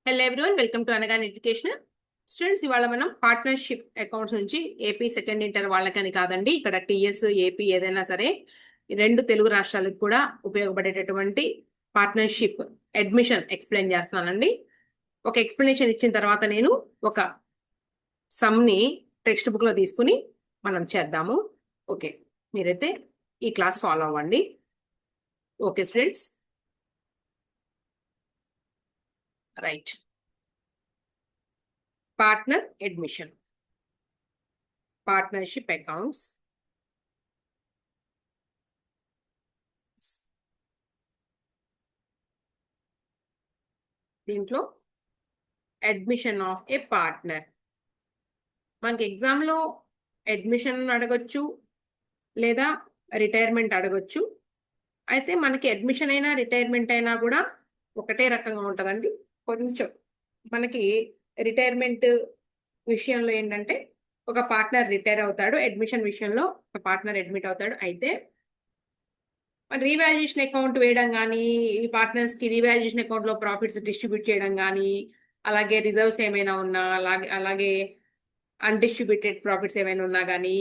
Hello everyone, welcome to Anagan education. Students, ఇవాళ మనం partnership accounts నుంచి ఏపీ సెకండ్ ఇంటర్ వాళ్ళకని కాదండి, ఇక్కడ టీఎస్ ఏపీ ఏదైనా సరే రెండు తెలుగు రాష్ట్రాలకు కూడా ఉపయోగపడేటటువంటి పార్ట్నర్షిప్ అడ్మిషన్ ఎక్స్ప్లెయిన్ చేస్తానండి. ఒక ఎక్స్ప్లెనేషన్ ఇచ్చిన తర్వాత నేను ఒక సమ్ని టెక్స్ట్ బుక్ లో తీసుకుని మనం చేద్దాము. ఓకే, మీరైతే ఈ క్లాస్ ఫాలో అవ్వండి. Okay students, right. Partner admission, partnership accounts. దీంట్లో అడ్మిషన్ ఆఫ్ ఏ పార్ట్నర్, మనకి ఎగ్జామ్లో అడ్మిషన్ అడగొచ్చు లేదా రిటైర్మెంట్ అడగొచ్చు. అయితే మనకి అడ్మిషన్ అయినా రిటైర్మెంట్ అయినా కూడా ఒకటే రకంగా ఉంటుందండి. కొంచెం మనకి రిటైర్మెంట్ విషయంలో ఏంటంటే ఒక పార్ట్నర్ రిటైర్ అవుతాడు, అడ్మిషన్ విషయంలో ఒక పార్ట్నర్ అడ్మిట్ అవుతాడు. అయితే రీవాల్యుయేషన్ అకౌంట్ వేయడం కానీ, ఈ పార్ట్నర్స్కి రీవాల్యుయేషన్ అకౌంట్లో ప్రాఫిట్స్ డిస్ట్రిబ్యూట్ చేయడం కానీ, అలాగే రిజర్వ్స్ ఏమైనా ఉన్నా, అలాగే అన్డిస్ట్రిబ్యూటెడ్ ప్రాఫిట్స్ ఏమైనా ఉన్నా కానీ,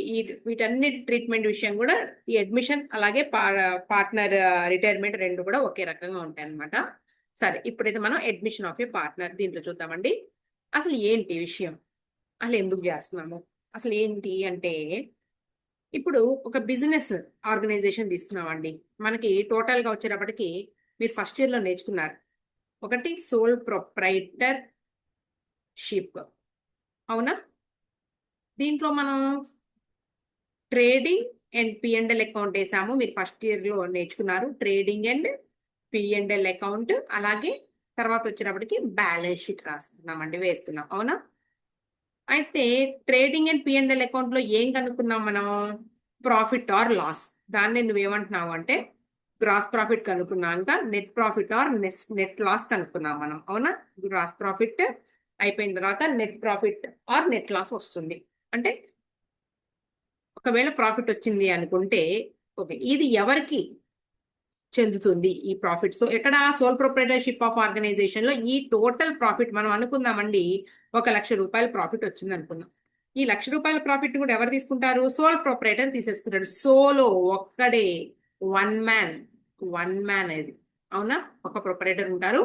వీటన్నిటి ట్రీట్మెంట్ విషయం కూడా ఈ అడ్మిషన్ అలాగే పార్ట్నర్ రిటైర్మెంట్ రెండు కూడా ఒకే రకంగా ఉంటాయి అన్నమాట. సరే, ఇప్పుడైతే మనం అడ్మిషన్ ఆఫ్ ఏ పార్ట్నర్ దీంట్లో చూద్దామండి. అసలు ఏంటి విషయం, అసలు ఎందుకు చేస్తున్నాము, అసలు ఏంటి అంటే, ఇప్పుడు ఒక బిజినెస్ ఆర్గనైజేషన్ తీసుకున్నామండి. మనకి టోటల్గా వచ్చేటప్పటికి మీరు ఫస్ట్ ఇయర్లో నేర్చుకున్నారు, ఒకటి సోల్ ప్రొప్రైటర్షిప్, అవునా? దీంట్లో మనం ట్రేడింగ్ అండ్ పిఎండ్ఎల్ అకౌంట్ వేసాము. మీరు ఫస్ట్ ఇయర్లో నేర్చుకున్నారు ట్రేడింగ్ అండ్ పిఎండ్ఎల్ అకౌంట్. అలాగే తర్వాత వచ్చేటప్పటికి బ్యాలెన్స్ షీట్ రాసుకున్నామండి, వేసుకున్నాం, అవునా? అయితే ట్రేడింగ్ అండ్ పిఎండ్ఎల్ అకౌంట్లో ఏం కనుక్కున్నాం మనం? Profit or loss. దాన్ని నువ్వేమంటున్నావు అంటే గ్రాస్ ప్రాఫిట్ కనుక్కున్నాక net profit or net loss కనుక్కున్నాం మనం, అవునా? గ్రాస్ ప్రాఫిట్ అయిపోయిన తర్వాత net profit or net loss వస్తుంది. అంటే ఒకవేళ ప్రాఫిట్ వచ్చింది అనుకుంటే, ఓకే, ఇది ఎవరికి చెందుతుంది ఈ ప్రాఫిట్? సో ఎక్కడ సోల్ ప్రొప్రైటర్షిప్ ఆఫ్ ఆర్గనైజేషన్ లో ఈ టోటల్ ప్రాఫిట్ మనం అనుకుందామండి, 1,00,000 రూపాయల ప్రాఫిట్ వచ్చింది అనుకుందాం. ఈ 1,00,000 రూపాయల ప్రాఫిట్ కూడా ఎవరు తీసుకుంటారు? సోల్ ప్రొప్రైటర్ తీసేసుకుంటాడు. సోలో ఒక్కడే, వన్ మ్యాన్ అది, అవునా? ఒక ప్రొపరేటర్ ఉంటారు,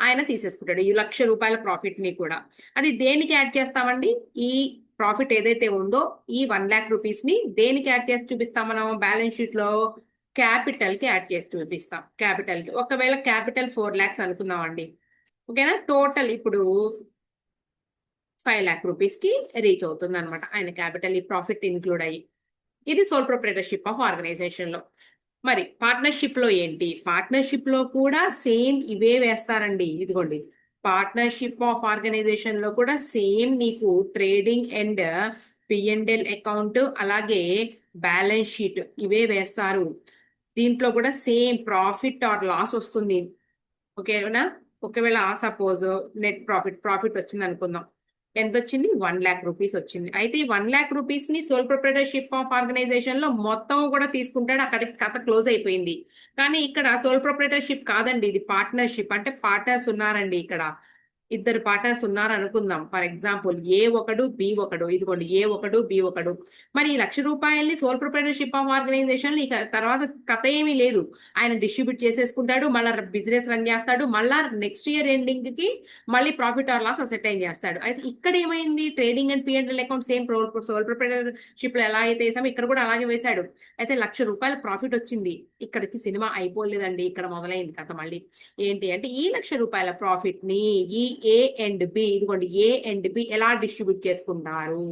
ఆయన తీసేసుకుంటాడు ఈ 1,00,000 రూపాయల ప్రాఫిట్ ని కూడా. అది దేనికి యాడ్ చేస్తామండి? ఈ ప్రాఫిట్ ఏదైతే ఉందో ఈ 1,00,000 రూపీస్ ని దేనికి యాడ్ చేసి చూపిస్తాం మనం బ్యాలెన్స్ షీట్ లో? క్యాపిటల్ కి యాడ్ చేసి చూపిస్తాం. క్యాపిటల్ కి ఒకవేళ క్యాపిటల్ 4 lakhs అనుకుందాం అండి, ఓకేనా? టోటల్ ఇప్పుడు 5,00,000 రూపీస్ కి రీచ్ అవుతుంది అనమాట ఆయన క్యాపిటల్, ఈ ప్రాఫిట్ ఇన్క్లూడ్ అయ్యి. ఇది సోల్ ప్రొప్రైటర్షిప్ ఆఫ్ ఆర్గనైజేషన్ లో. మరి పార్ట్నర్షిప్ లో ఏంటి? పార్ట్నర్షిప్ లో కూడా సేమ్ ఇవే వేస్తారండి. ఇదిగోండి, పార్ట్నర్షిప్ ఆఫ్ ఆర్గనైజేషన్ లో కూడా సేమ్ నీకు ట్రేడింగ్ అండ్ పిఎండ్ఎల్ అకౌంట్ అలాగే బ్యాలెన్స్ షీట్ ఇవే వేస్తారు. దీంట్లో కూడా సేమ్ ప్రాఫిట్ ఆర్ లాస్ వస్తుంది, ఓకేనా? ఒకవేళ సపోజ్ నెట్ ప్రాఫిట్ వచ్చింది అనుకుందాం. ఎంత వచ్చింది? 1,00,000 రూపీస్ వచ్చింది. అయితే ఈ 1,00,000 రూపీస్ ని సోల్ ప్రొప్రైటర్షిప్ ఆఫ్ ఆర్గనైజేషన్ లో మొత్తం కూడా తీసుకుంటాడు, అక్కడికి కథ క్లోజ్ అయిపోయింది. కానీ ఇక్కడ సోల్ ప్రొప్రైటర్షిప్ కాదండి, ఇది పార్ట్నర్షిప్. అంటే పార్ట్నర్స్ ఉన్నారండి ఇక్కడ, ఇద్దరు పార్ట్నర్స్ ఉన్నారు అనుకుందాం. ఫర్ ఎగ్జాంపుల్ A1 B1, ఇదిగోండి A1 B1. మరి ఈ 1,00,000 రూపాయల్ని సోల్ ప్రొప్రైటర్షిప్ ఆఫ్ ఆర్గనైజేషన్ ఇక తర్వాత కథ ఏమీ లేదు, ఆయన డిస్ట్రిబ్యూట్ చేసేసుకుంటాడు, మళ్ళీ బిజినెస్ రన్ చేస్తాడు, మళ్ళా నెక్స్ట్ ఇయర్ ఎండింగ్ కి మళ్ళీ ప్రాఫిట్ ఆర్ లాస్ అసెటైన్ చేస్తాడు. అయితే ఇక్కడ ఏమైంది? Trading and P and L account same sole proprietorship లో ఎలా అయితే వేసామో ఇక్కడ కూడా అలాగే వేశాడు. అయితే 1,00,000 రూపాయల ప్రాఫిట్ వచ్చింది. ఇక్కడికి సినిమా అయిపోలేదండి, ఇక్కడ మొదలైంది కథ మళ్ళీ. ఏంటి అంటే ఈ 1,00,000 రూపాయల ప్రాఫిట్ ని ఈ A అండ్ B, ఇదిగోండి A అండ్ B ఎలా డిస్ట్రిబ్యూట్ చేసుకుంటారు?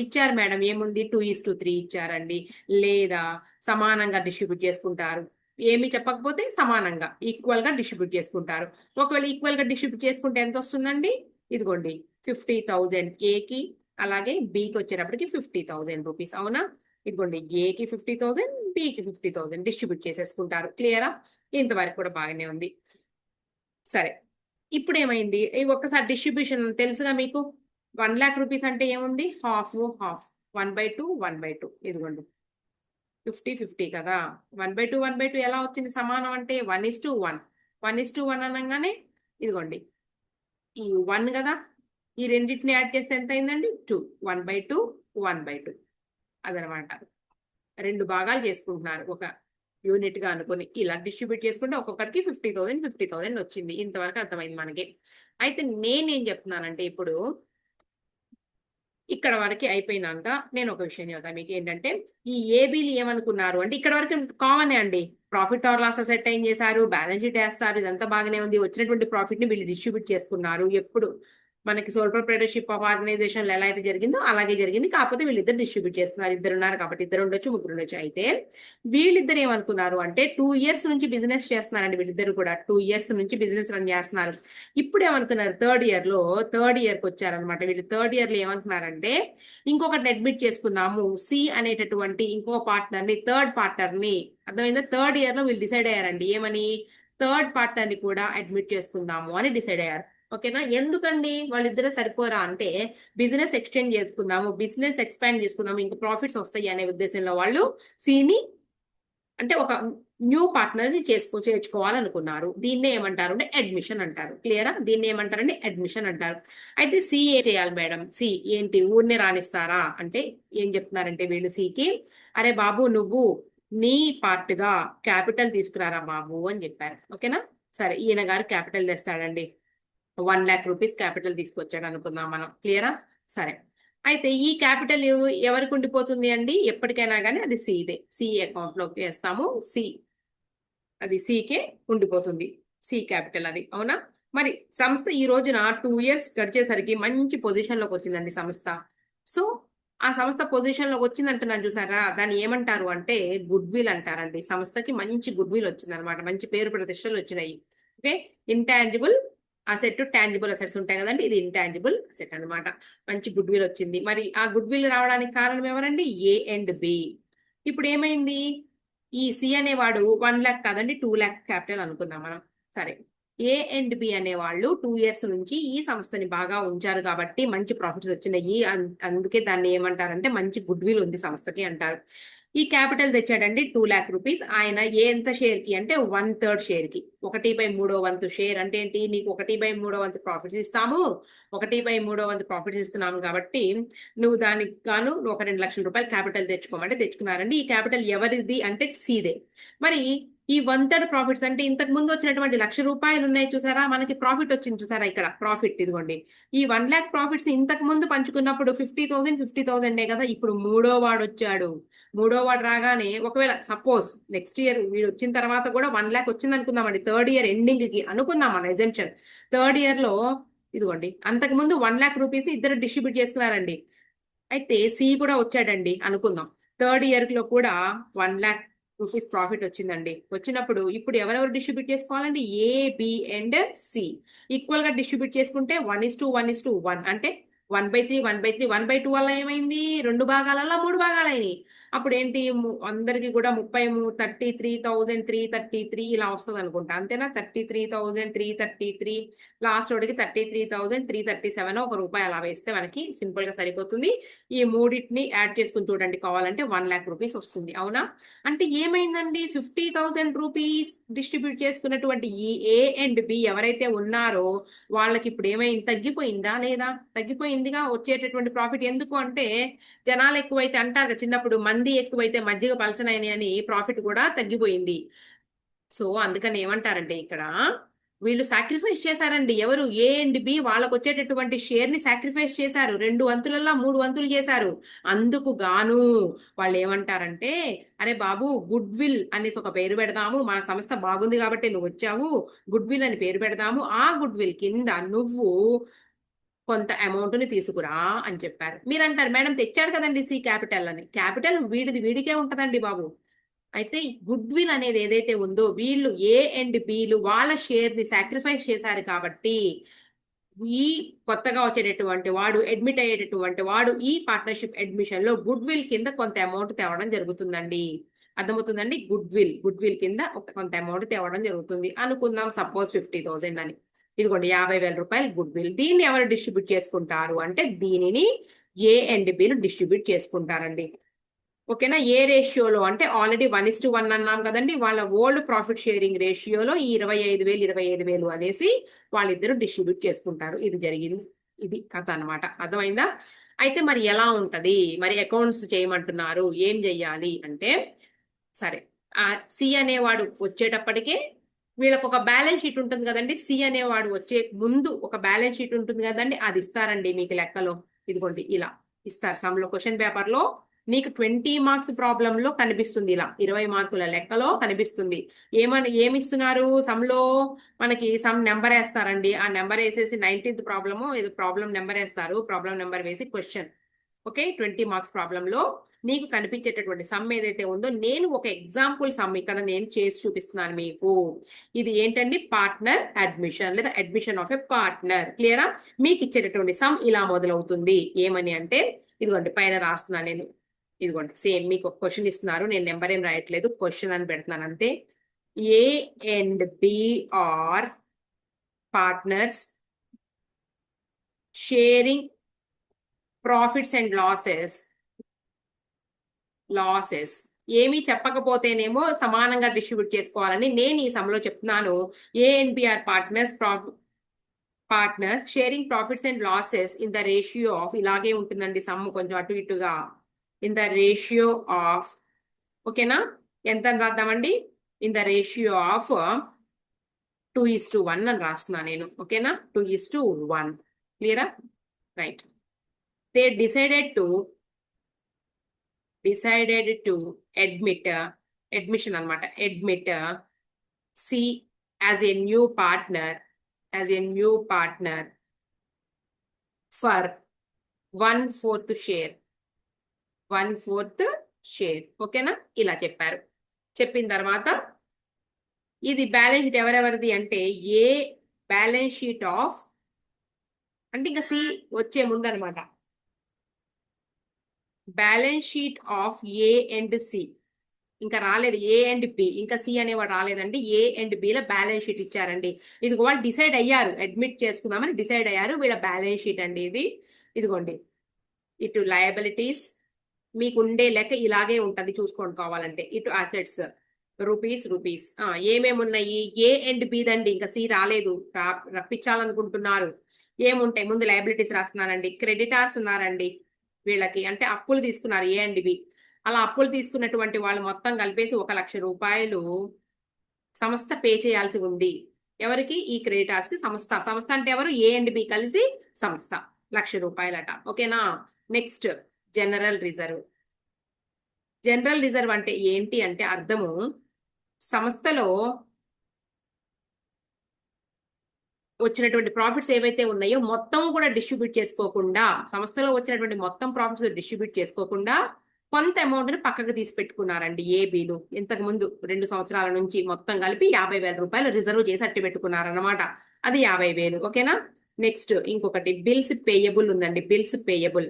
ఇచ్చారు మేడం, ఏముంది 2:3 ఇచ్చారండి, లేదా సమానంగా డిస్ట్రిబ్యూట్ చేసుకుంటారు. ఏమి చెప్పకపోతే సమానంగా ఈక్వల్ గా డిస్ట్రిబ్యూట్ చేసుకుంటారు. ఒకవేళ ఈక్వల్ గా డిస్ట్రిబ్యూట్ చేసుకుంటే ఎంత వస్తుందండి? ఇదిగోండి 50,000 ఏకి, అలాగే బికి వచ్చేటప్పటికి 50,000 రూపీస్, అవునా? ఇదిగోండి ఏకి 50,000, బికి 50,000 డిస్ట్రిబ్యూట్ చేసేసుకుంటారు. క్లియరా? ఇంతవరకు కూడా బాగానే ఉంది. సరే, ఇప్పుడు ఏమైంది? ఒక్కసారి డిస్ట్రిబ్యూషన్ తెలుసుగా మీకు. 1,00,000 రూపీస్ అంటే ఏముంది? హాఫ్ 1/2 1/2, ఇదిగోండి 50-50 కదా. 1/2 ఎలా వచ్చింది? సమానం అంటే 1:1 అనగానే ఇదిగోండి ఈ 1 కదా, ఈ రెండింటిని యాడ్ చేస్తే ఎంత అయిందండి? 2. 1/2 1/2 అదనమాట. 2 భాగాలు చేసుకుంటున్నారు ఒక యూనిట్ గా అనుకుని. ఇలా డిస్ట్రిబ్యూట్ చేసుకుంటే ఒక్కొక్కరికి 50,000 50,000 వచ్చింది. ఇంతవరకు అర్థమైంది మనకి. అయితే నేనేం చెప్తున్నానంటే ఇప్పుడు ఇక్కడ వరకు అయిపోయినాక నేను ఒక విషయం చెప్తాను మీకు. ఏంటంటే ఈ ఏబీలు ఏమనుకున్నారు అంటే ఇక్కడ వరకు కామన్ అండి. ప్రాఫిట్ ఆర్ లాస్ సెట్ ఏం చేశారు, బ్యాలెన్స్ షీట్ వేస్తారు, ఇదంతా బాగానే ఉంది. వచ్చినటువంటి ప్రాఫిట్ ని వీళ్ళు డిస్ట్రిబ్యూట్ చేసుకున్నారు. ఎప్పుడు మనకి సోల్ ప్రొప్రైటర్షిప్ ఆఫ్ ఆర్గనైజేషన్ ఎలా అయితే జరిగిందో అలాగే జరిగింది. కాకపోతే వీళ్ళిద్దరు డిస్ట్రిబ్యూట్ చేస్తున్నారు. ఇద్దరు ఉన్నారు కాబట్టి ఇద్దరు ఉండొచ్చు, ముగ్గురు ఉండొచ్చు. అయితే వీళ్ళిద్దరు ఏమనుకున్నారు అంటే 2 years నుంచి బిజినెస్ చేస్తున్నారండి. వీళ్ళిద్దరు కూడా 2 years నుంచి బిజినెస్ రన్ చేస్తున్నారు. ఇప్పుడు ఏమనుకున్నారు, థర్డ్ ఇయర్కి వచ్చారనమాట. వీళ్ళు థర్డ్ ఇయర్ లో ఏమనుకున్నారంటే ఇంకొకటి అడ్మిట్ చేసుకుందాము, సి అనేటటువంటి ఇంకో పార్ట్నర్ ని, థర్డ్ పార్ట్నర్ ని. అర్థమైందా? థర్డ్ ఇయర్ లో వీళ్ళు డిసైడ్ అయ్యారండి ఏమని, థర్డ్ పార్ట్నర్ ని కూడా అడ్మిట్ చేసుకుందాము అని డిసైడ్ అయ్యారు. ఓకేనా? ఎందుకండి వాళ్ళిద్దరే సరిపోరా అంటే బిజినెస్ ఎక్స్టెండ్ చేసుకుందాము, బిజినెస్ ఎక్స్పాండ్ చేసుకుందాము, ఇంకా ప్రాఫిట్స్ వస్తాయి అనే ఉద్దేశంలో వాళ్ళు సిని అంటే ఒక న్యూ పార్ట్నర్ ని చేర్చుకోవాలనుకున్నారు. దీన్నే ఏమంటారు అంటే అడ్మిషన్ అంటారు. క్లియరా? దీన్ని ఏమంటారంటే అడ్మిషన్ అంటారు. అయితే సి ఏం చేయాలి మేడం? సి ఏంటి ఊరినే రాణిస్తారా అంటే ఏం చెప్తున్నారంటే వీళ్ళు సికి, అరే బాబు నువ్వు నీ పార్ట్ గా క్యాపిటల్ తీసుకురారా బాబు అని చెప్పారు. ఓకేనా? సరే, ఈయన గారు క్యాపిటల్ తెస్తాడండి. 1 lakh రూపీస్ క్యాపిటల్ తీసుకొచ్చాడు అనుకుందాం మనం. క్లియరా? సరే, అయితే ఈ క్యాపిటల్ ఎవరికి ఉండిపోతుంది అండి? ఎప్పటికైనా కానీ అది సిదే. సి అకౌంట్ లోకి వేస్తాము. అది సికే ఉండిపోతుంది. సి క్యాపిటల్ అది. అవునా? మరి సంస్థ ఈ రోజున 2 years గడిచేసరికి మంచి పొజిషన్ లోకి వచ్చిందండి సంస్థ. సో ఆ సంస్థ పొజిషన్ లోకి వచ్చిందంటున్నాను చూసారా, దాన్ని ఏమంటారు అంటే గుడ్ విల్ అంటారండి. సంస్థకి మంచి గుడ్ విల్ వచ్చింది అనమాట. మంచి పేరు ప్రతిష్టలు వచ్చినాయి. Okay, intangible asset, tangible assets ఉంటాయి కదండి. ఇది ఇంటాంజిబుల్ అసెట్ అనమాట. మంచి గుడ్ విల్ వచ్చింది. మరి ఆ గుడ్ విల్ రావడానికి కారణం ఎవరండి? A and B. ఇప్పుడు ఏమైంది, ఈ సి అనేవాడు 1 lakh కాదండి 2 lakh క్యాపిటల్ అనుకుందాం మనం. సరే, ఏ అండ్ బి అనేవాళ్ళు 2 years నుంచి ఈ సంస్థని బాగా ఉంచారు కాబట్టి మంచి ప్రాఫిట్స్ వచ్చినాయి. అందుకే దాన్ని ఏమంటారంటే మంచి గుడ్ విల్ ఉంది సంస్థకి అంటారు. ఈ క్యాపిటల్ తెచ్చాడండి 2 lakh రూపీస్. ఆయన ఎంత షేర్ కి అంటే 1/3 షేర్ కి, 1/3 వంతు షేర్ అంటే ఏంటి, నీకు 1/3 వంతు ప్రాఫిట్స్ ఇస్తాము, 1/3 వంతు ప్రాఫిట్స్ ఇస్తున్నాము కాబట్టి నువ్వు దానికి గాను ఒక 2 లక్షల రూపాయలు క్యాపిటల్ తెచ్చుకోమంటే తెచ్చుకున్నారండి. ఈ క్యాపిటల్ ఎవరిది అంటే సీదే. మరి ఈ 1/3 ప్రాఫిట్స్ అంటే ఇంతకు ముందు వచ్చినటువంటి 1,00,000 రూపాయలు ఉన్నాయి చూసారా, మనకి ప్రాఫిట్ వచ్చింది చూసారా, ఇక్కడ ప్రాఫిట్ ఇదిగోండి. ఈ 1 lakh ప్రాఫిట్స్ ఇంతకు ముందు పంచుకున్నప్పుడు 50,000 50,000 కదా. ఇప్పుడు మూడో వాడు వచ్చాడు. మూడో వాడు రాగానే ఒకవేళ సపోజ్ నెక్స్ట్ ఇయర్ వీడు వచ్చిన తర్వాత కూడా 1 lakh వచ్చింది అనుకుందామండి, థర్డ్ ఇయర్ ఎండింగ్ కి అనుకుందాం మన ఎగ్జామ్షన్. థర్డ్ ఇయర్ లో ఇదిగోండి అంతకు ముందు 1 lakh రూపీస్ ఇద్దరు డిస్ట్రిబ్యూట్ చేస్తున్నారండి. అయితే సి కూడా వచ్చాడండి అనుకుందాం. థర్డ్ ఇయర్ లో కూడా 1 lakh రూపీస్ ప్రాఫిట్ వచ్చిందండి. వచ్చినప్పుడు ఇప్పుడు ఎవరెవరు డిస్ట్రిబ్యూట్ చేసుకోవాలండి? ఏ, బి అండ్ సి ఈక్వల్ గా డిస్ట్రిబ్యూట్ చేసుకుంటే 1:1:1 అంటే 1/3 1/3 1/2 వల్ల ఏమైంది, 2 భాగాలలో 3 భాగాలైనవి. అప్పుడు ఏంటి, అందరికి కూడా 33,333 ఇలా వస్తుంది అనుకుంటా. అంతేనా? 33,333 లాస్ట్ వాడికి 33,337 1 రూపాయి అలా వేస్తే మనకి సింపుల్ గా సరిపోతుంది. ఈ మూడింటిని యాడ్ చేసుకుని చూడండి కావాలంటే 1 lakh రూపీస్ వస్తుంది. అవునా? అంటే ఏమైందండి, 50,000 రూపీస్ డిస్ట్రిబ్యూట్ చేసుకున్నటువంటి ఈ ఏ అండ్ బి ఎవరైతే ఉన్నారో వాళ్ళకి ఇప్పుడు ఏమైంది, తగ్గిపోయిందా లేదా? తగ్గిపోయిందిగా. వచ్చేటటువంటి ప్రాఫిట్ ఎందుకు అంటే జనాలు ఎక్కువైతే అంటారు చిన్నప్పుడు, మంది ఎక్కువైతే మజ్జిగ పలచనైన అని ప్రాఫిట్ కూడా తగ్గిపోయింది. సో అందుకని ఏమంటారంటే ఇక్కడ వీళ్ళు సాక్రిఫైస్ చేశారండి. ఎవరు? ఏ అండ్ బి వాళ్ళకు వచ్చేటటువంటి షేర్ ని సాక్రిఫైస్ చేశారు. 2 వంతులలో 3 వంతులు చేశారు. అందుకు గాను వాళ్ళు ఏమంటారంటే, అరే బాబు గుడ్ విల్ అనేసి ఒక పేరు పెడదాము, మన సంస్థ బాగుంది కాబట్టి నువ్వు వచ్చావు, గుడ్ విల్ అని పేరు పెడదాము, ఆ గుడ్ విల్ కింద నువ్వు కొంత అమౌంట్ ని తీసుకురా అని చెప్పారు. మీరు అంటారు మేడం తెచ్చాడు కదండి సి క్యాపిటల్ అని. క్యాపిటల్ వీడికే ఉంటదండి బాబు. అయితే గుడ్ విల్ అనేది ఏదైతే ఉందో వీళ్ళు ఏ అండ్ బిలు వాళ్ళ షేర్ ని సాక్రిఫైస్ చేశారు కాబట్టి ఈ కొత్తగా వచ్చేటటువంటి వాడు, అడ్మిట్ అయ్యేటటువంటి వాడు ఈ పార్ట్నర్షిప్ అడ్మిషన్ లో గుడ్ విల్ కింద కొంత అమౌంట్ తేవడం జరుగుతుందండి. అర్థమవుతుందండి? గుడ్ విల్ కింద కొంత అమౌంట్ తేవడం జరుగుతుంది అనుకుందాం. సపోజ్ 50,000 అని. ఇదిగోండి 50,000 రూపాయలు గుడ్ విల్. దీన్ని ఎవరు డిస్ట్రిబ్యూట్ చేసుకుంటారు అంటే దీనిని ఏ అండ్ బిలు డిస్ట్రిబ్యూట్ చేసుకుంటారండి. ఓకేనా? ఏ రేషియోలో అంటే ఆల్రెడీ 1:1 అన్నాం కదండి. వాళ్ళ ఓల్డ్ ప్రాఫిట్ షేరింగ్ రేషియోలో ఈ 25,000 అనేసి వాళ్ళిద్దరూ డిస్ట్రిబ్యూట్ చేసుకుంటారు. ఇది జరిగింది. ఇది కథ అన్నమాట. అర్థమైందా? అయితే మరి ఎలా ఉంటది? మరి అకౌంట్స్ చేయమంటున్నారు, ఏం చెయ్యాలి అంటే, సరే ఆ సి అనేవాడు వచ్చేటప్పటికే వీళ్ళకి ఒక బ్యాలెన్స్ షీట్ ఉంటుంది కదండి. సి అనేవాడు వచ్చే ముందు ఒక బ్యాలెన్స్ షీట్ ఉంటుంది కదండి, అది ఇస్తారండి మీకు లెక్కలో. ఇదిగోండి ఇలా ఇస్తారు సమ్లో. క్వశ్చన్ పేపర్ లో నీకు 20 మార్క్స్ ప్రాబ్లం లో కనిపిస్తుంది, ఇలా 20 మార్కుల లెక్కలో కనిపిస్తుంది. ఏమిస్తున్నారు సమ్లో? మనకి సమ్ నెంబర్ వేస్తారండి. ఆ నెంబర్ వేసేసి 19th ప్రాబ్లము ఏదో ప్రాబ్లం నెంబర్ వేస్తారు. ప్రాబ్లం నెంబర్ వేసి క్వశ్చన్. ఓకే, 20 మార్క్స్ ప్రాబ్లం లో నీకు కనిపించేటటువంటి సమ్ ఏదైతే ఉందో, నేను ఒక ఎగ్జాంపుల్ సమ్ ఇక్కడ నేను చేసి చూపిస్తున్నాను మీకు. ఇది ఏంటండి? పార్ట్నర్ అడ్మిషన్ లేదా అడ్మిషన్ ఆఫ్ ఎ పార్ట్నర్. క్లియరా? మీకు ఇచ్చేటటువంటి సమ్ ఇలా మొదలవుతుంది. ఏమని అంటే, ఇదిగోండి పైన రాస్తున్నాను నేను. ఇదిగోండి సేమ్ మీకు ఒక క్వశ్చన్ ఇస్తున్నారు, నేను నెంబర్ ఏం రాయట్లేదు, క్వశ్చన్ అని పెడుతున్నాను అంతే. A and B are partners sharing profits and losses ఏమీ చెప్పకపోతేనేమో సమానంగా డిస్ట్రిబ్యూట్ చేసుకోవాలని నేను ఈ సమ్లో చెప్తున్నాను. A and B are partners sharing profits and losses in the ratio of, ఇలాగే ఉంటుందండి సమ్ కొంచెం అటు ఇటుగా, ఇన్ ద రేషియో ఆఫ్. ఓకేనా? ఎంత అని రాద్దామండి? ఇన్ ద రేషియో ఆఫ్ 2:1 అని రాస్తున్నా నేను. ఓకేనా? 2:1. క్లియరా? Right. They decided to admission అన్నమాట, admit C as a new partner for 1/4 share. ఓకేనా? ఇలా చెప్పారు. చెప్పిన తర్వాత ఇది బ్యాలెన్స్ షీట్ ఎవరెవరిది అంటే, ఏ బ్యాలెన్స్ షీట్ ఆఫ్ అంటే ఇంకా సి వచ్చే ముందు అనమాట. Balance sheet of A and C ఇంకా రాలేదు. ఏ అండ్ బి, ఇంకా సి అనేవాడు రాలేదండి. ఏ అండ్ బిల బ్యాలెన్స్ షీట్ ఇచ్చారండి. ఇది వాళ్ళు డిసైడ్ అయ్యారు, అడ్మిట్ చేసుకుందామని డిసైడ్ అయ్యారు. వీళ్ళ బ్యాలెన్స్ షీట్ అండి ఇది. ఇదిగోండి, ఇటు లయబిలిటీస్ మీకు ఉండే లెక్క ఇలాగే ఉంటది, చూసుకోండి కావాలంటే. ఇటు అసెట్స్ రూపీస్ ఏమేమి ఉన్నాయి? ఏ అండ్ బి దండి, ఇంకా సి రాలేదు, రప్పించాలనుకుంటున్నారు. ఏముంటాయి? ముందు లయబిలిటీస్ రాస్తున్నానండి. క్రెడిటార్స్ ఉన్నారండి వీళ్ళకి, అంటే అప్పులు తీసుకున్నారు ఏ అండ్ బి. అలా అప్పులు తీసుకున్నటువంటి వాళ్ళు మొత్తం కలిపేసి 1,00,000 రూపాయలు సంస్థ పే చేయాల్సి ఉంది. ఎవరికి? ఈ క్రెడిటార్స్ కి. సంస్థ అంటే ఎవరు? ఏ అండ్ బి కలిసి సంస్థ. 1,00,000 రూపాయలట. ఓకేనా? నెక్స్ట్ జనరల్ రిజర్వ్ అంటే ఏంటి అంటే అర్థము, సంస్థలో వచ్చినటువంటి ప్రాఫిట్స్ ఏవైతే ఉన్నాయో మొత్తం కూడా డిస్ట్రిబ్యూట్ చేసుకోకుండా, సంస్థలో వచ్చినటువంటి మొత్తం ప్రాఫిట్స్ డిస్ట్రిబ్యూట్ చేసుకోకుండా కొంత అమౌంట్ ని పక్కకు తీసి పెట్టుకున్నారండి ఏబీలు. ఇంతకు ముందు 2 సంవత్సరాల నుంచి మొత్తం కలిపి 50,000 రూపాయలు రిజర్వ్ చేసి అట్టి పెట్టుకున్నారన్నమాట. అది 50,000. ఓకేనా? నెక్స్ట్ ఇంకొకటి బిల్స్ పేయబుల్ ఉందండి. Bills payable.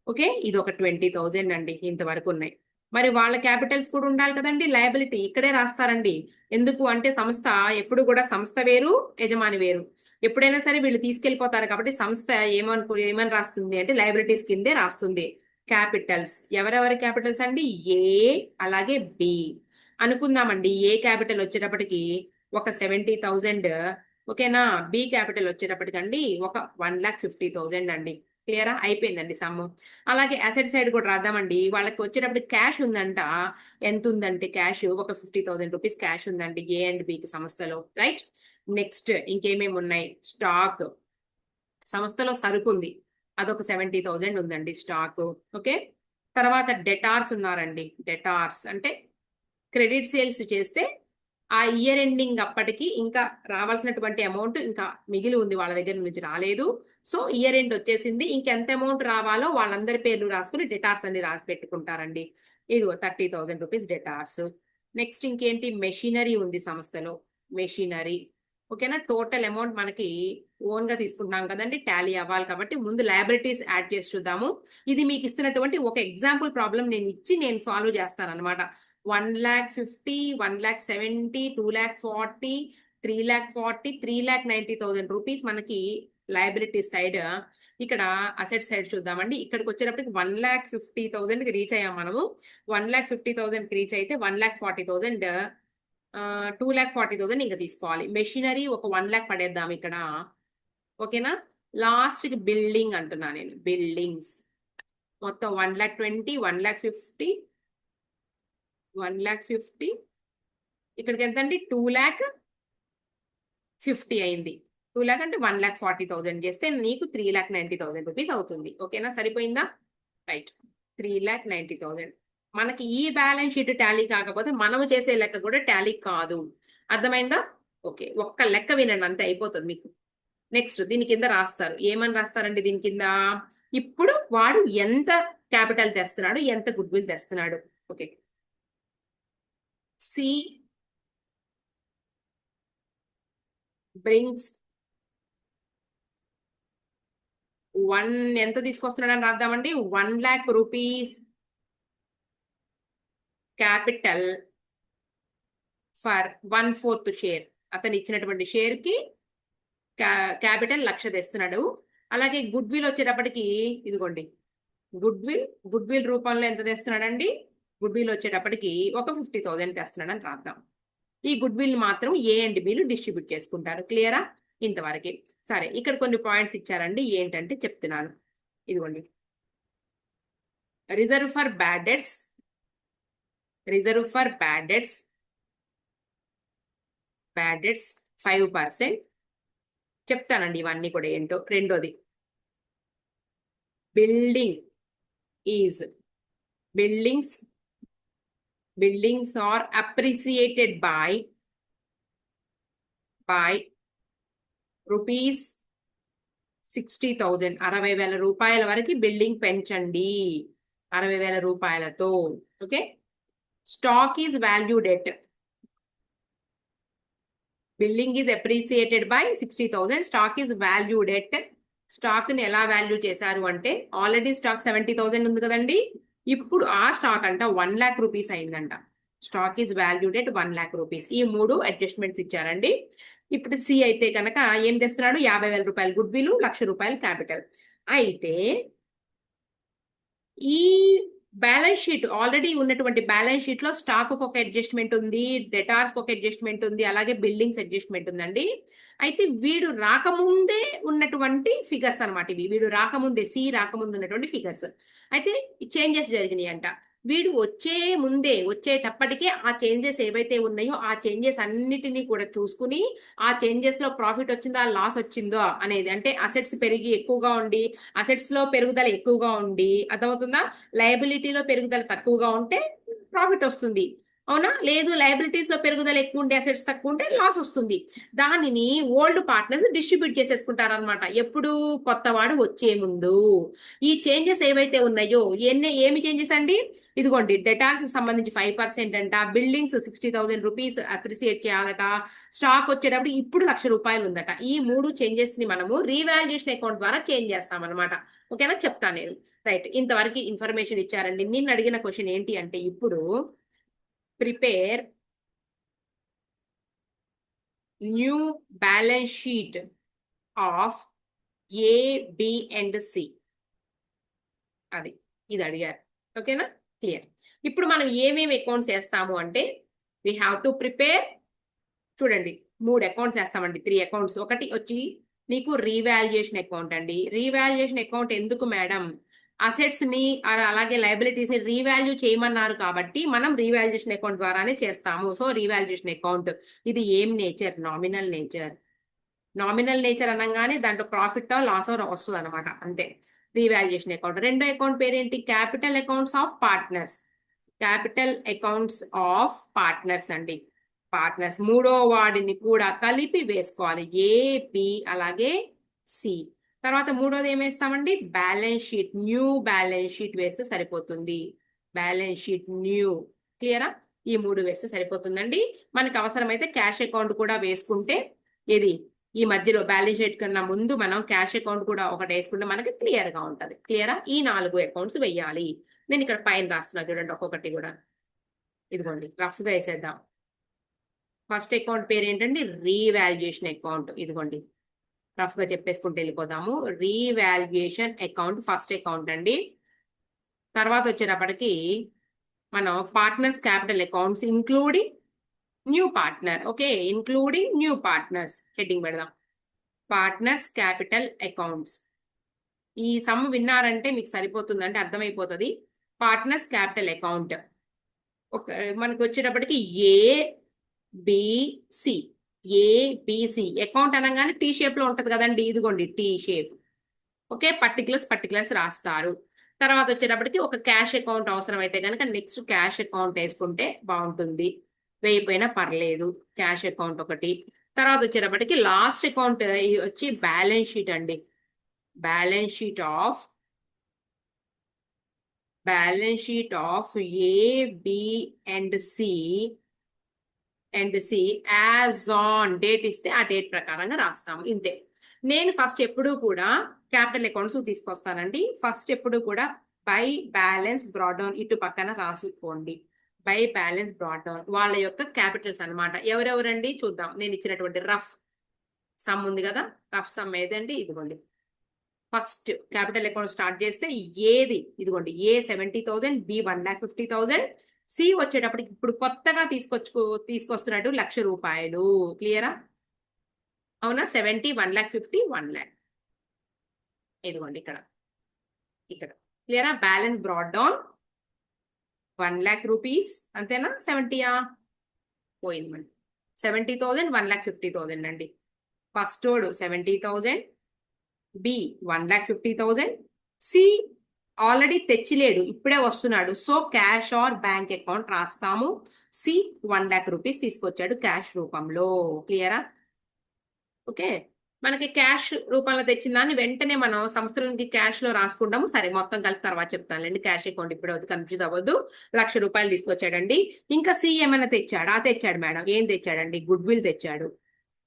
ఓకే, ఇది ఒక 20,000 అండి. ఇంతవరకు ఉన్నాయి. మరి వాళ్ళ క్యాపిటల్స్ కూడా ఉండాలి కదండి. లయబిలిటీ ఇక్కడే రాస్తారండి. ఎందుకు అంటే సంస్థ ఎప్పుడు కూడా సంస్థ వేరు, యజమాని వేరు. ఎప్పుడైనా సరే వీళ్ళు తీసుకెళ్లిపోతారు కాబట్టి సంస్థ ఏమని రాస్తుంది అంటే లయబిలిటీస్ కిందే రాస్తుంది. క్యాపిటల్స్ ఎవరెవరి క్యాపిటల్స్ అండి? ఏ అలాగే బి అనుకుందామండి. ఏ క్యాపిటల్ వచ్చేటప్పటికి ఒక 70,000. ఓకేనా? బి క్యాపిటల్ వచ్చేటప్పటికండి ఒక 1,50,000 అండి. క్లియరా? అయిపోయిందండి సమ్. అలాగే అసెట్ సైడ్ కూడా రాద్దామండి. వాళ్ళకి వచ్చేటప్పుడు క్యాష్ ఉందంట. ఎంత ఉందంటే క్యాష్ ఒక 50,000 రూపీస్ క్యాష్ ఉందండి ఏ అండ్ బికి సంస్థలో. రైట్. నెక్స్ట్ ఇంకేమేమి ఉన్నాయి? స్టాక్, సంస్థలో సరుకు ఉంది, అదొక 70,000 ఉందండి స్టాక్. ఓకే, తర్వాత డెటార్స్ ఉన్నారండి. డెటార్స్ అంటే క్రెడిట్ సేల్స్ చేస్తే ఆ ఇయర్ ఎండింగ్ అప్పటికి ఇంకా రావాల్సినటువంటి అమౌంట్ ఇంకా మిగిలి ఉంది, వాళ్ళ దగ్గర నుంచి రాలేదు. సో ఇయర్ ఎండ్ వచ్చేసింది, ఇంకెంత అమౌంట్ రావాలో వాళ్ళందరి పేర్లు రాసుకుని డెటార్స్ అన్ని రాసి పెట్టుకుంటారండి. ఇదిగో 30,000 రూపీస్ డెటార్స్. నెక్స్ట్ ఇంకేంటి? మెషినరీ ఉంది సంస్థలో. మెషినరీ. ఓకేనా? టోటల్ అమౌంట్ మనకి ఓన్ గా తీసుకుంటున్నాం కదండి, టాలీ అవ్వాలి కాబట్టి ముందు లయబిలిటీస్ యాడ్ చేసి చూద్దాము. ఇది మీకు ఇస్తున్నటువంటి ఒక ఎగ్జాంపుల్ ప్రాబ్లం నేను సాల్వ్ చేస్తాను అనమాట. 1,50,000, 1,70,000, 2,40,000, 3,40,000, 3,90,000 రూపీస్ మనకి లయబిలిటీ సైడ్ ఇక్కడ అసెట్ సైడ్ చూద్దామండి. ఇక్కడికి వచ్చేటప్పటికి 1,50,000 కి రీచ్ అయ్యాం మనము. 1,50,000 కి రీచ్ అయితే 1,40,000 2,40,000 ఇంకా తీసుకోవాలి. మెషినరీ ఒక 1,00,000 పడేద్దాం ఇక్కడ. ఓకేనా? లాస్ట్ కి బిల్డింగ్ అంటున్నా నేను. బిల్డింగ్స్ మొత్తం 1,20,000 1,50,000 1,50,000 ఇక్కడికి ఎంత అండి? 2,50,000 అయింది. 2,00,000 అంటే 1,40,000 చేస్తే నీకు 3,90,000 రూపీస్ అవుతుంది. ఓకేనా? సరిపోయిందా? రైట్. 3,90,000 మనకి ఈ బ్యాలెన్స్ షీట్ టాలీ కాకపోతే మనము చేసే లెక్క కూడా టాలీ కాదు. అర్థమైందా? ఓకే, ఒక్క లెక్క వినండి అంతే, అయిపోతుంది మీకు. నెక్స్ట్ దీని కింద రాస్తారు. ఏమని రాస్తారంటే దీని కింద ఇప్పుడు వాడు ఎంత క్యాపిటల్ తెస్తున్నాడు, ఎంత గుడ్ విల్ తెస్తున్నాడు. ఓకే, సి బ్రింగ్స్ 1 ఎంత తీసుకొస్తున్నాడని రాద్దామండి. 1,00,000 రూపీస్ క్యాపిటల్ ఫర్ 1/4 షేర్. అతను ఇచ్చినటువంటి షేర్ కి క్యాపిటల్ 1,00,000 తెస్తున్నాడు. అలాగే గుడ్ విల్ వచ్చేటప్పటికి ఇదిగోండి, గుడ్ విల్ రూపంలో ఎంత తెస్తున్నాడండి? గుడ్ విల్ వచ్చేటప్పటికి ఒక 50,000 తెస్తున్నాడు అని రాద్దాం. ఈ గుడ్ విల్ మాత్రం ఏ అండ్ బిలు డిస్ట్రిబ్యూట్ చేసుకుంటారు. క్లియరా? ఇంతవరకు. సరే, ఇక్కడ కొన్ని పాయింట్స్ ఇచ్చారండి. ఏంటంటే చెప్తున్నాను. ఇదిగోండి, రిజర్వ్ ఫర్ బ్యాడ్ డెట్స్ 5%. చెప్తానండి ఇవన్నీ కూడా ఏంటో. రెండోది, buildings are appreciated by rupees 60,000. 60,000 రూపాయల వరకు బిల్డింగ్ పెంచండి. 60,000 రూపాయలతో. Okay, stock is valued at, building is appreciated by 60,000, stock is valued at. Stock ని ఎలా వాల్యూ చేశారు అంటే ఆల్రెడీ స్టాక్ 70,000 ఉంది కదండి. ఇప్పుడు ఆ స్టాక్ అంట 1,00,000 రూపీస్ అయిందంట. Stock is valued at 1,00,000 rupees. ఈ 3 అడ్జస్ట్మెంట్స్ ఇచ్చారండి. ఇప్పుడు సి అయితే కనుక ఏం తెస్తున్నాడు? 50,000 రూపాయలు గుడ్ విల్, 1,00,000 రూపాయలు క్యాపిటల్. అయితే ఈ బ్యాలెన్స్ షీట్ ఆల్రెడీ ఉన్నటువంటి బ్యాలెన్స్ షీట్ లో స్టాక్ ఒక అడ్జస్ట్మెంట్ ఉంది, డెటార్స్ ఒక అడ్జస్ట్మెంట్ ఉంది, అలాగే బిల్డింగ్స్ అడ్జస్ట్మెంట్ ఉందండి. అయితే వీడు రాకముందే ఉన్నటువంటి ఫిగర్స్ అనమాట ఇవి. వీడు రాకముందే, సి రాకముందు ఉన్నటువంటి ఫిగర్స్. అయితే చేంజెస్ జరిగినాయి అంట. వీడు వచ్చేటప్పటికే ఆ చేంజెస్ ఏవైతే ఉన్నాయో ఆ చేంజెస్ అన్నిటినీ కూడా చూసుకుని ఆ చేంజెస్ లో ప్రాఫిట్ వచ్చిందా, లాస్ వచ్చిందో అనేది, అంటే అసెట్స్ పెరిగి ఎక్కువగా ఉండి, అసెట్స్ లో పెరుగుదల ఎక్కువగా ఉండి, అర్థమవుతుందా? లయబిలిటీలో పెరుగుదల తక్కువగా ఉంటే ప్రాఫిట్ వస్తుంది. అవునా? లేదు, లయబిలిటీస్ లో పెరుగుదల ఎక్కువ ఉంటే అసెట్స్ తక్కువ ఉంటే లాస్ వస్తుంది. దానిని ఓల్డ్ పార్ట్నర్స్ డిస్ట్రిబ్యూట్ చేసేసుకుంటారు అనమాట. ఎప్పుడు? కొత్తవాడు వచ్చే ముందు. ఈ చేంజెస్ ఏవైతే ఉన్నాయో ఏమి చేంజెస్ అండి? ఇదిగోండి, డెటార్స్ సంబంధించి 5% అంట, బిల్డింగ్స్ 60,000 రూపీస్ అప్రిసియేట్ చేయాలట, స్టాక్ వచ్చేటప్పుడు ఇప్పుడు 1,00,000 రూపాయలు ఉందట. ఈ 3 చేంజెస్ ని మనము రీవాల్యుయేషన్ అకౌంట్ ద్వారా చేంజ్ చేస్తాం అనమాట. ఓకేనా? చెప్తాను నేను. రైట్, ఇంతవరకు ఇన్ఫర్మేషన్ ఇచ్చారండి. నిన్న అడిగిన క్వశ్చన్ ఏంటి అంటే ఇప్పుడు prepare new balance sheet of A, B and C. ఇది అడిగారు. ఓకేనా? క్లియర్. ఇప్పుడు మనం ఏమేమి అకౌంట్స్ వేస్తాము అంటే we have to prepare, చూడండి 3 అకౌంట్స్ వేస్తామండి, 3 అకౌంట్స్. ఒకటి వచ్చి నీకు రీవాల్యుయేషన్ అకౌంట్ అండి. రీవాల్యుయేషన్ అకౌంట్ ఎందుకు మేడం? అసెట్స్ ని అలాగే లయబిలిటీస్ ని రీవాల్యూ చేయమన్నారు కాబట్టి మనం రీవాల్యుయేషన్ అకౌంట్ ద్వారానే చేస్తాము. సో రీవాల్యుయేషన్ అకౌంట్ ఇది ఏం nature? Nominal nature. Nominal nature అనగానే దాంట్లో ప్రాఫిట్ లాస్ వస్తుంది అనమాట, అంతే. Revaluation account. రెండో అకౌంట్ పేరేంటి? Capital accounts of partners. Capital accounts of partners అండి. పార్ట్నర్స్ మూడో వాడిని కూడా కలిపి వేసుకోవాలి. ఏ, బి అలాగే సి. తర్వాత మూడోది ఏమేస్తామండి? Balance sheet. New balance sheet వేస్తే సరిపోతుంది. Balance sheet new. క్లియరా? ఈ 3 వేస్తే సరిపోతుందండి. మనకు అవసరమైతే క్యాష్ అకౌంట్ కూడా వేసుకుంటే, ఇది ఈ మధ్యలో బ్యాలెన్స్ షీట్ కన్నా ముందు మనం క్యాష్ అకౌంట్ కూడా ఒకటి వేసుకుంటే మనకి క్లియర్ గా ఉంటది. క్లియరా? ఈ 4 అకౌంట్స్ వెయ్యాలి. నేను ఇక్కడ పైన రాస్తున్నా చూడండి, ఒక్కొక్కటి కూడా. ఇదిగోండి, రఫ్ గా వేసేద్దాం. ఫస్ట్ అకౌంట్ పేరు ఏంటండి? Revaluation account. ఇదిగోండి, రఫ్ గా చెప్పేసుకుంటూ వెళ్ళిపోదాము. రీవాల్యుయేషన్ అకౌంట్ ఫస్ట్ అకౌంట్ అండి. తర్వాత వచ్చేటప్పటికి మనం partners capital accounts including new partner. Okay, including new partners heading పెడదాం. Partners capital accounts. ఈ సమ్ విన్నారంటే మీకు సరిపోతుందంటే అర్థమైపోతుంది. పార్ట్నర్స్ క్యాపిటల్ అకౌంట్ ఒక మనకి వచ్చేటప్పటికి ఏబిసి. ఏబిసి అకౌంట్ అనగానే టీ షేప్ లో ఉంటది కదండి, ఇదిగోండి టీ షేప్. ఓకే, పర్టికులర్స్ రాస్తారు. తర్వాత వచ్చేటప్పటికి ఒక క్యాష్ అకౌంట్ అవసరం అయితే కనుక నెక్స్ట్ క్యాష్ అకౌంట్ వేసుకుంటే బాగుంటుంది, వేయిపోయినా పర్లేదు. క్యాష్ అకౌంట్ ఒకటి. తర్వాత వచ్చేటప్పటికి లాస్ట్ అకౌంట్ వచ్చి బ్యాలెన్స్ షీట్ అండి. Balance sheet of A B and C as on date ఇస్తే ఆ డేట్ ప్రకారంగా రాస్తాము, ఇంతే. నేను ఫస్ట్ ఎప్పుడు కూడా క్యాపిటల్ అకౌంట్స్ తీసుకొస్తానండి. ఫస్ట్ ఎప్పుడు కూడా బై బ్యాలెన్స్ బ్రాడ్ డౌన్ ఇటు పక్కన రాసుకోండి. బై బ్యాలెన్స్ బ్రాడ్ డౌన్ వాళ్ళ యొక్క క్యాపిటల్స్ అన్నమాట. ఎవరెవరండి చూద్దాం. నేను ఇచ్చినటువంటి రఫ్ సమ్ ఉంది కదా, రఫ్ సమ్ ఏదండి, ఇదిగోండి. ఫస్ట్ క్యాపిటల్ అకౌంట్ స్టార్ట్ చేస్తే ఏది, ఇదిగోండి, ఏ 70,000, బి 1,50,000, సి వచ్చేటప్పటికి ఇప్పుడు కొత్తగా తీసుకొస్తున్నట్టు ₹1,00,000. క్లియరా? అవునా? 70, 1,50,000, 1,00,000. ఇదిగోండి ఇక్కడ క్లియరా? Balance brought down ₹1,00,000. అంతేనా? 70యా? పోయింది మళ్ళీ. 70,000, 1,50,000 అండి. ఫస్ట్ 70,000, బి 1,50,000, సి ఆల్రెడీ తెచ్చిలేడు, ఇప్పుడే వస్తున్నాడు. So cash or bank account రాస్తాము. సి ₹1,00,000 తీసుకొచ్చాడు క్యాష్ రూపంలో. క్లియరా? ఓకే, మనకి క్యాష్ రూపంలో తెచ్చిన దాన్ని వెంటనే మనం సంస్థలకి క్యాష్ లో రాసుకుంటాము. సరే, మొత్తం కలిపి తర్వాత చెప్తానులేండి. క్యాష్ అకౌంట్ ఇప్పుడు అవుతుంది, కన్ఫ్యూజ్ అవ్వద్దు. ₹1,00,000 తీసుకొచ్చాడండి. ఇంకా సి ఏమైనా తెచ్చాడా? తెచ్చాడు మేడం. ఏం తెచ్చాడండి? గుడ్ విల్ తెచ్చాడు.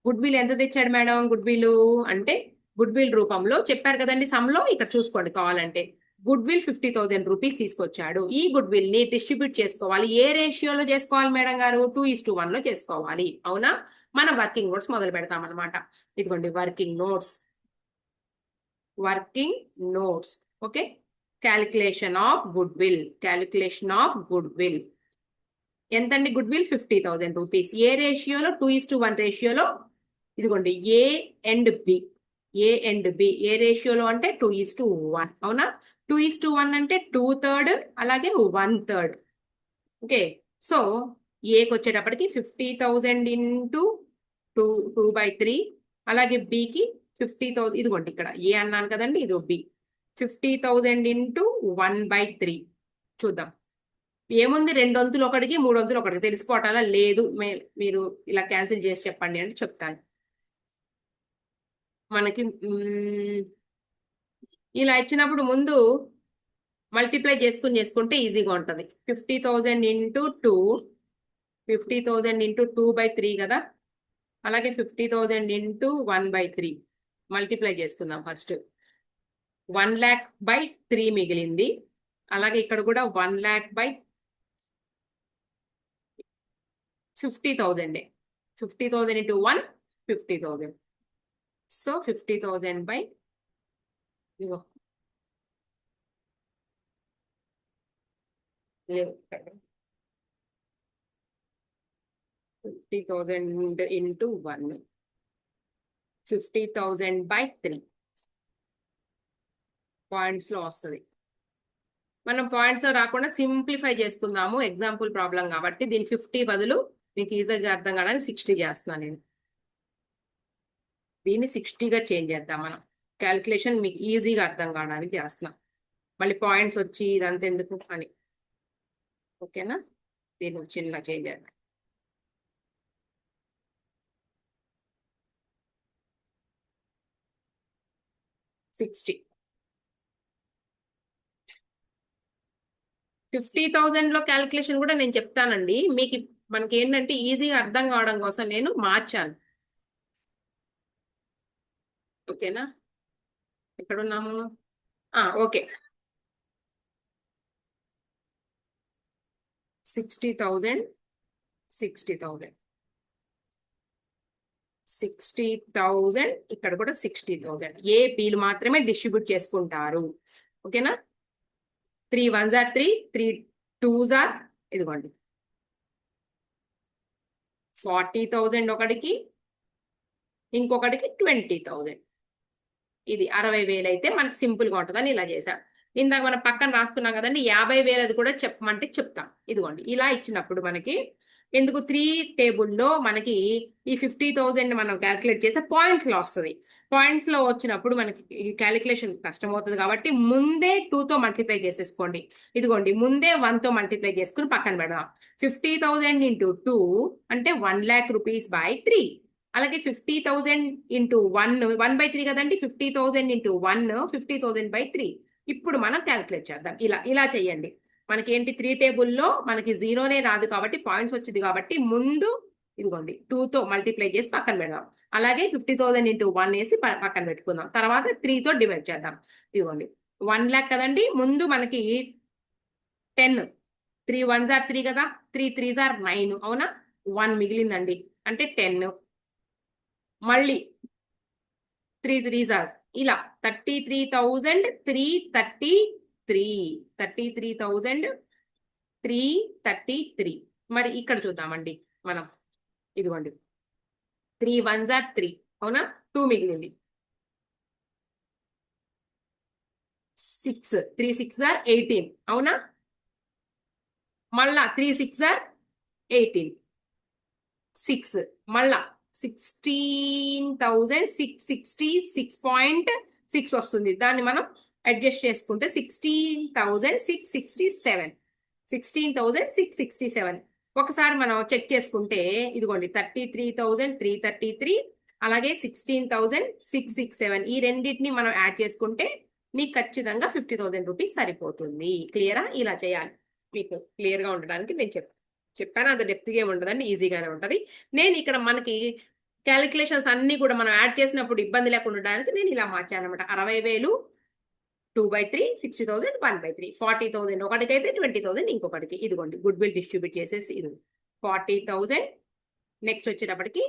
గుడ్ విల్ ఎంత తెచ్చాడు మేడం? గుడ్ విల్ అంటే గుడ్ విల్ రూపంలో చెప్పారు కదండి సమ్లో, ఇక్కడ చూసుకోండి కావాలంటే. గుడ్ విల్ ₹50,000 తీసుకొచ్చాడు. ఈ గుడ్ విల్ ని డిస్ట్రిబ్యూట్ చేసుకోవాలి. ఏ రేషియోలో చేసుకోవాలి మేడం గారు? 2:1 లో చేసుకోవాలి. అవునా? మన వర్కింగ్ నోట్స్ మొదలు పెడతాం అనమాట. ఇదిగోండి working notes. Okay, calculation of good will. ఎంతండి గుడ్ విల్? ₹50,000. ఏ రేషియోలో? 2:1 రేషియోలో. ఇదిగోండి ఏ అండ్ బి. ఏ రేషియోలో అంటే 2:1. అవునా? 2:1 అంటే 2/3 అలాగే 1/3. ఓకే, సో ఏకి వచ్చేటప్పటికి 50,000 ఇంటూ 2/3, అలాగే బికి 50,000. ఇదిగోండి ఇక్కడ ఏ అన్నాను కదండి, ఇది బి. 50,000 ఇంటూ 1/3. చూద్దాం ఏముంది, 2 వంతులు ఒకటికి 3 వంతులు ఒకటికి. తెలిసిపోవటాలా? లేదు, మీరు ఇలా క్యాన్సిల్ చేసి చెప్పండి అంటే చెప్తాను. మనకి ఇలా ఇచ్చినప్పుడు ముందు మల్టిప్లై చేసుకుంటే ఈజీగా ఉంటుంది. 50,000 ఇంటూ 2/3 కదా, అలాగే 50,000 ఇంటూ 1/3 మల్టిప్లై చేసుకుందాం. ఫస్ట్ 1,00,000/3 మిగిలింది. అలాగే ఇక్కడ కూడా 1,00,000/50,000. 50,000 into 1 50,000. So 50,000 by ego 50,000 into 1 50,000/3 points లో వస్తుంది. మనం పాయింట్స్ లో రాకుండా సింప్లిఫై చేసుకుందాము, ఎగ్జాంపుల్ ప్రాబ్లం కాబట్టి. దీని 50 బదులు మీకు ఈజీగా అర్థం కావడానికి 60 చేస్తున్నాను నేను. దీన్ని 60గా చేంజ్ చేద్దాం మనం. క్యాలిక్యులేషన్ మీకు ఈజీగా అర్థం కావడానికి చేస్తున్నాం. మళ్ళీ పాయింట్స్ వచ్చి ఇదంతా ఎందుకు అని. ఓకేనా? దీన్ని చిన్న చేంజ్ చేద్దాం. 60. 50,000 లో క్యాలిక్యులేషన్ కూడా నేను చెప్తానండి మీకు. మనకి ఏంటంటే ఈజీగా అర్థం కావడం కోసం నేను మార్చాను. ఓకేనా? ఎక్కడున్నాము? ఓకే, 60,000 60,000, ఇక్కడ కూడా 60,000. ఏ బిల్ మాత్రమే డిస్ట్రిబ్యూట్ చేసుకుంటారు. ఓకేనా? 3 1s are 3, 3 2s are ఇదిగోండి 40,000 ఒకటికి, ఇంకొకటికి 20,000. ఇది 60,000 అయితే మనకి సింపుల్ గా ఉంటుందని ఇలా చేశాం. ఇందాక మనం పక్కన రాసుకున్నాం కదండి, 50,000 అది కూడా చెప్పమంటే చెప్తాం. ఇదిగోండి ఇలా ఇచ్చినప్పుడు మనకి ఎందుకు 3 టేబుల్లో మనకి ఈ 50,000 మనం క్యాలిక్యులేట్ చేస్తే పాయింట్స్ లో వస్తుంది. పాయింట్స్ లో వచ్చినప్పుడు మనకి క్యాలిక్యులేషన్ కష్టం అవుతుంది కాబట్టి ముందే 2తో మల్టిప్లై చేసేసుకోండి. ఇదిగోండి ముందే 1తో మల్టిప్లై చేసుకుని పక్కన పెడదాం. 50,000 ఇంటూ 2 అంటే 1,00,000 రూపీస్ బై 3. అలాగే 50,000 ఇంటూ 1/3 కదండి. 50,000 ఇంటూ 1 50,000 బై 3. ఇప్పుడు మనం క్యాలిక్యులేట్ చేద్దాం. ఇలా చేయండి. మనకేంటి 3 టేబుల్లో మనకి జీరోనే రాదు కాబట్టి పాయింట్స్ వచ్చింది కాబట్టి ముందు ఇదిగోండి 2తో మల్టిప్లై చేసి పక్కన పెడదాం. అలాగే 50,000 ఇంటూ 1 వేసి పక్కన పెట్టుకుందాం. తర్వాత 3తో డివైడ్ చేద్దాం. ఇదిగోండి 1,00,000 కదండి. ముందు మనకి 10, 3 1s are 3 కదా, 3 3s are 9. అవునా? 1 మిగిలిందండి అంటే 10. మళ్ళీ 3 3s are ఇలా 33,333. మరి ఇక్కడ చూద్దామండి మనం. ఇదిగోండి 3 1s are 3. అవునా? 2 మిగిలింది. 6 3 6s are 18. అవునా? మళ్ళా 3 6s are 18. 6 మళ్ళా 16,666.6 వస్తుంది. దాన్ని మనం అడ్జస్ట్ చేసుకుంటే 16,667. 16,667. ఒకసారి మనం చెక్ చేసుకుంటే ఇదిగోండి 33,333 అలాగే 16,667 ఈ రెండింటిని మనం యాడ్ చేసుకుంటే మీకు ఖచ్చితంగా 50,000 రూపీస్ సరిపోతుంది. క్లియరా? ఇలా చేయాలి. మీకు క్లియర్ గా ఉండడానికి నేను చెప్పాను. అంత డెప్త్గా ఏమి ఉండదండి, ఈజీగానే ఉంటది. నేను ఇక్కడ మనకి క్యాలిక్యులేషన్స్ అన్ని కూడా మనం యాడ్ చేసినప్పుడు ఇబ్బంది లేకుండా ఉండడానికి నేను ఇలా మార్చాను అనమాట. 60,000 2/3, 60,000 1/3, 40,000 ఒకటికైతే 20,000 ఇంకొకటికి. ఇదిగోండి గుడ్ విల్ డిస్ట్రిబ్యూట్ చేసేసి ఇది 40,000 నెక్స్ట్ వచ్చేటప్పటికి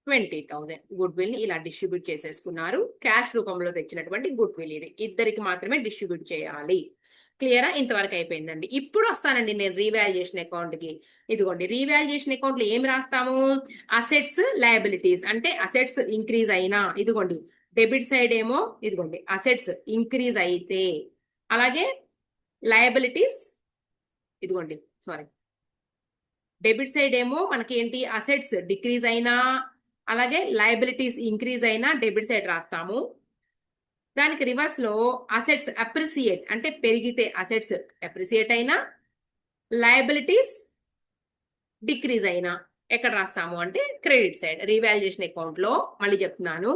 20,000 గుడ్ విల్ ని ఇలా డిస్ట్రిబ్యూట్ చేసేసుకున్నారు. క్యాష్ రూపంలో తెచ్చినటువంటి గుడ్ విల్ ఇది ఇద్దరికి మాత్రమే డిస్ట్రిబ్యూట్ చేయాలి. క్లియరా? ఇంతవరకు అయిపోయిందండి. ఇప్పుడు వస్తానండి నేను రీవాల్యుయేషన్ అకౌంట్ కి. ఇదిగోండి రీవాల్యుయేషన్ అకౌంట్ లో ఏం రాస్తాము? Assets liabilities. అంటే అసెట్స్ ఇంక్రీజ్ అయినా ఇదిగోండి డెబిట్ సైడ్ ఏమో ఇదిగోండి అసెట్స్ ఇంక్రీజ్ అయితే, అలాగే లయబిలిటీస్ ఇదిగోండి సారీ డెబిట్ సైడ్ ఏమో మనకి ఏంటి అసెట్స్ డిక్రీజ్ అయినా అలాగే లయబిలిటీస్ ఇంక్రీజ్ అయినా డెబిట్ సైడ్ రాస్తాము. దానికి రివర్స్ లో అసెట్స్ అప్రిసియేట్ అంటే పెరిగితే అసెట్స్ అప్రిసియేట్ అయినా లయబిలిటీస్ డిక్రీజ్ అయినా ఎక్కడ రాస్తాము అంటే క్రెడిట్ సైడ్. రీవాల్యుయేషన్ అకౌంట్ లో మళ్ళీ చెప్తున్నాను,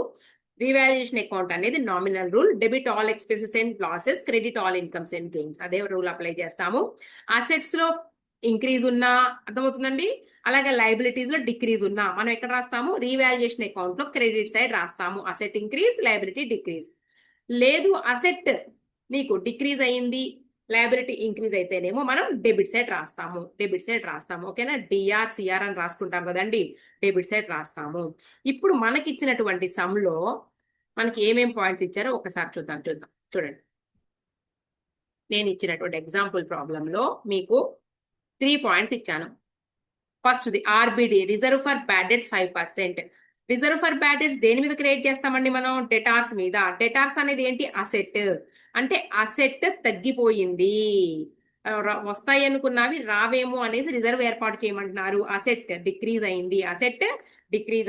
రీవాల్యుయేషన్ అకౌంట్ అనేది nominal rule. Debit all expenses and losses, credit all incomes and gains. అదే రూల్ అప్లై చేస్తాము. అసెట్స్ లో ఇంక్రీజ్ ఉన్నా అర్థమవుతుందండి, అలాగే లయబిలిటీస్ లో డిక్రీజ్ ఉన్నా మనం ఎక్కడ రాస్తాము? రీవాల్యుయేషన్ అకౌంట్ లో క్రెడిట్ సైడ్ రాస్తాము. Asset increase liability decrease. లేదు అసెట్ నీకు డిక్రీజ్ అయ్యింది లయబిలిటీ ఇంక్రీజ్ అయితేనేమో మనం డెబిట్ సైడ్ రాస్తాము. ఓకేనా? డిఆర్ సిఆర్ అని రాసుకుంటాం కదండి, డెబిట్ సైడ్ రాస్తాము. ఇప్పుడు మనకి ఇచ్చినటువంటి సమ్ లో మనకి ఏమేం పాయింట్స్ ఇచ్చారో ఒకసారి చూద్దాం. చూడండి, నేను ఇచ్చినటువంటి ఎగ్జాంపుల్ ప్రాబ్లం లో మీకు 3 పాయింట్స్ ఇచ్చాను. First the RBD reserve for bad debts 5%. Reserve for bad debts దేని మీద క్రియేట్ చేస్తామండి మనం? డెటార్స్ మీద. డెటార్స్ అనేది ఏంటి? అసెట్. అంటే అసెట్ తగ్గిపోయింది, వస్తాయి అనుకున్నవి రావేమో అనేసి రిజర్వ్ ఏర్పాటు చేయమంటున్నారు. అసెట్ డిక్రీజ్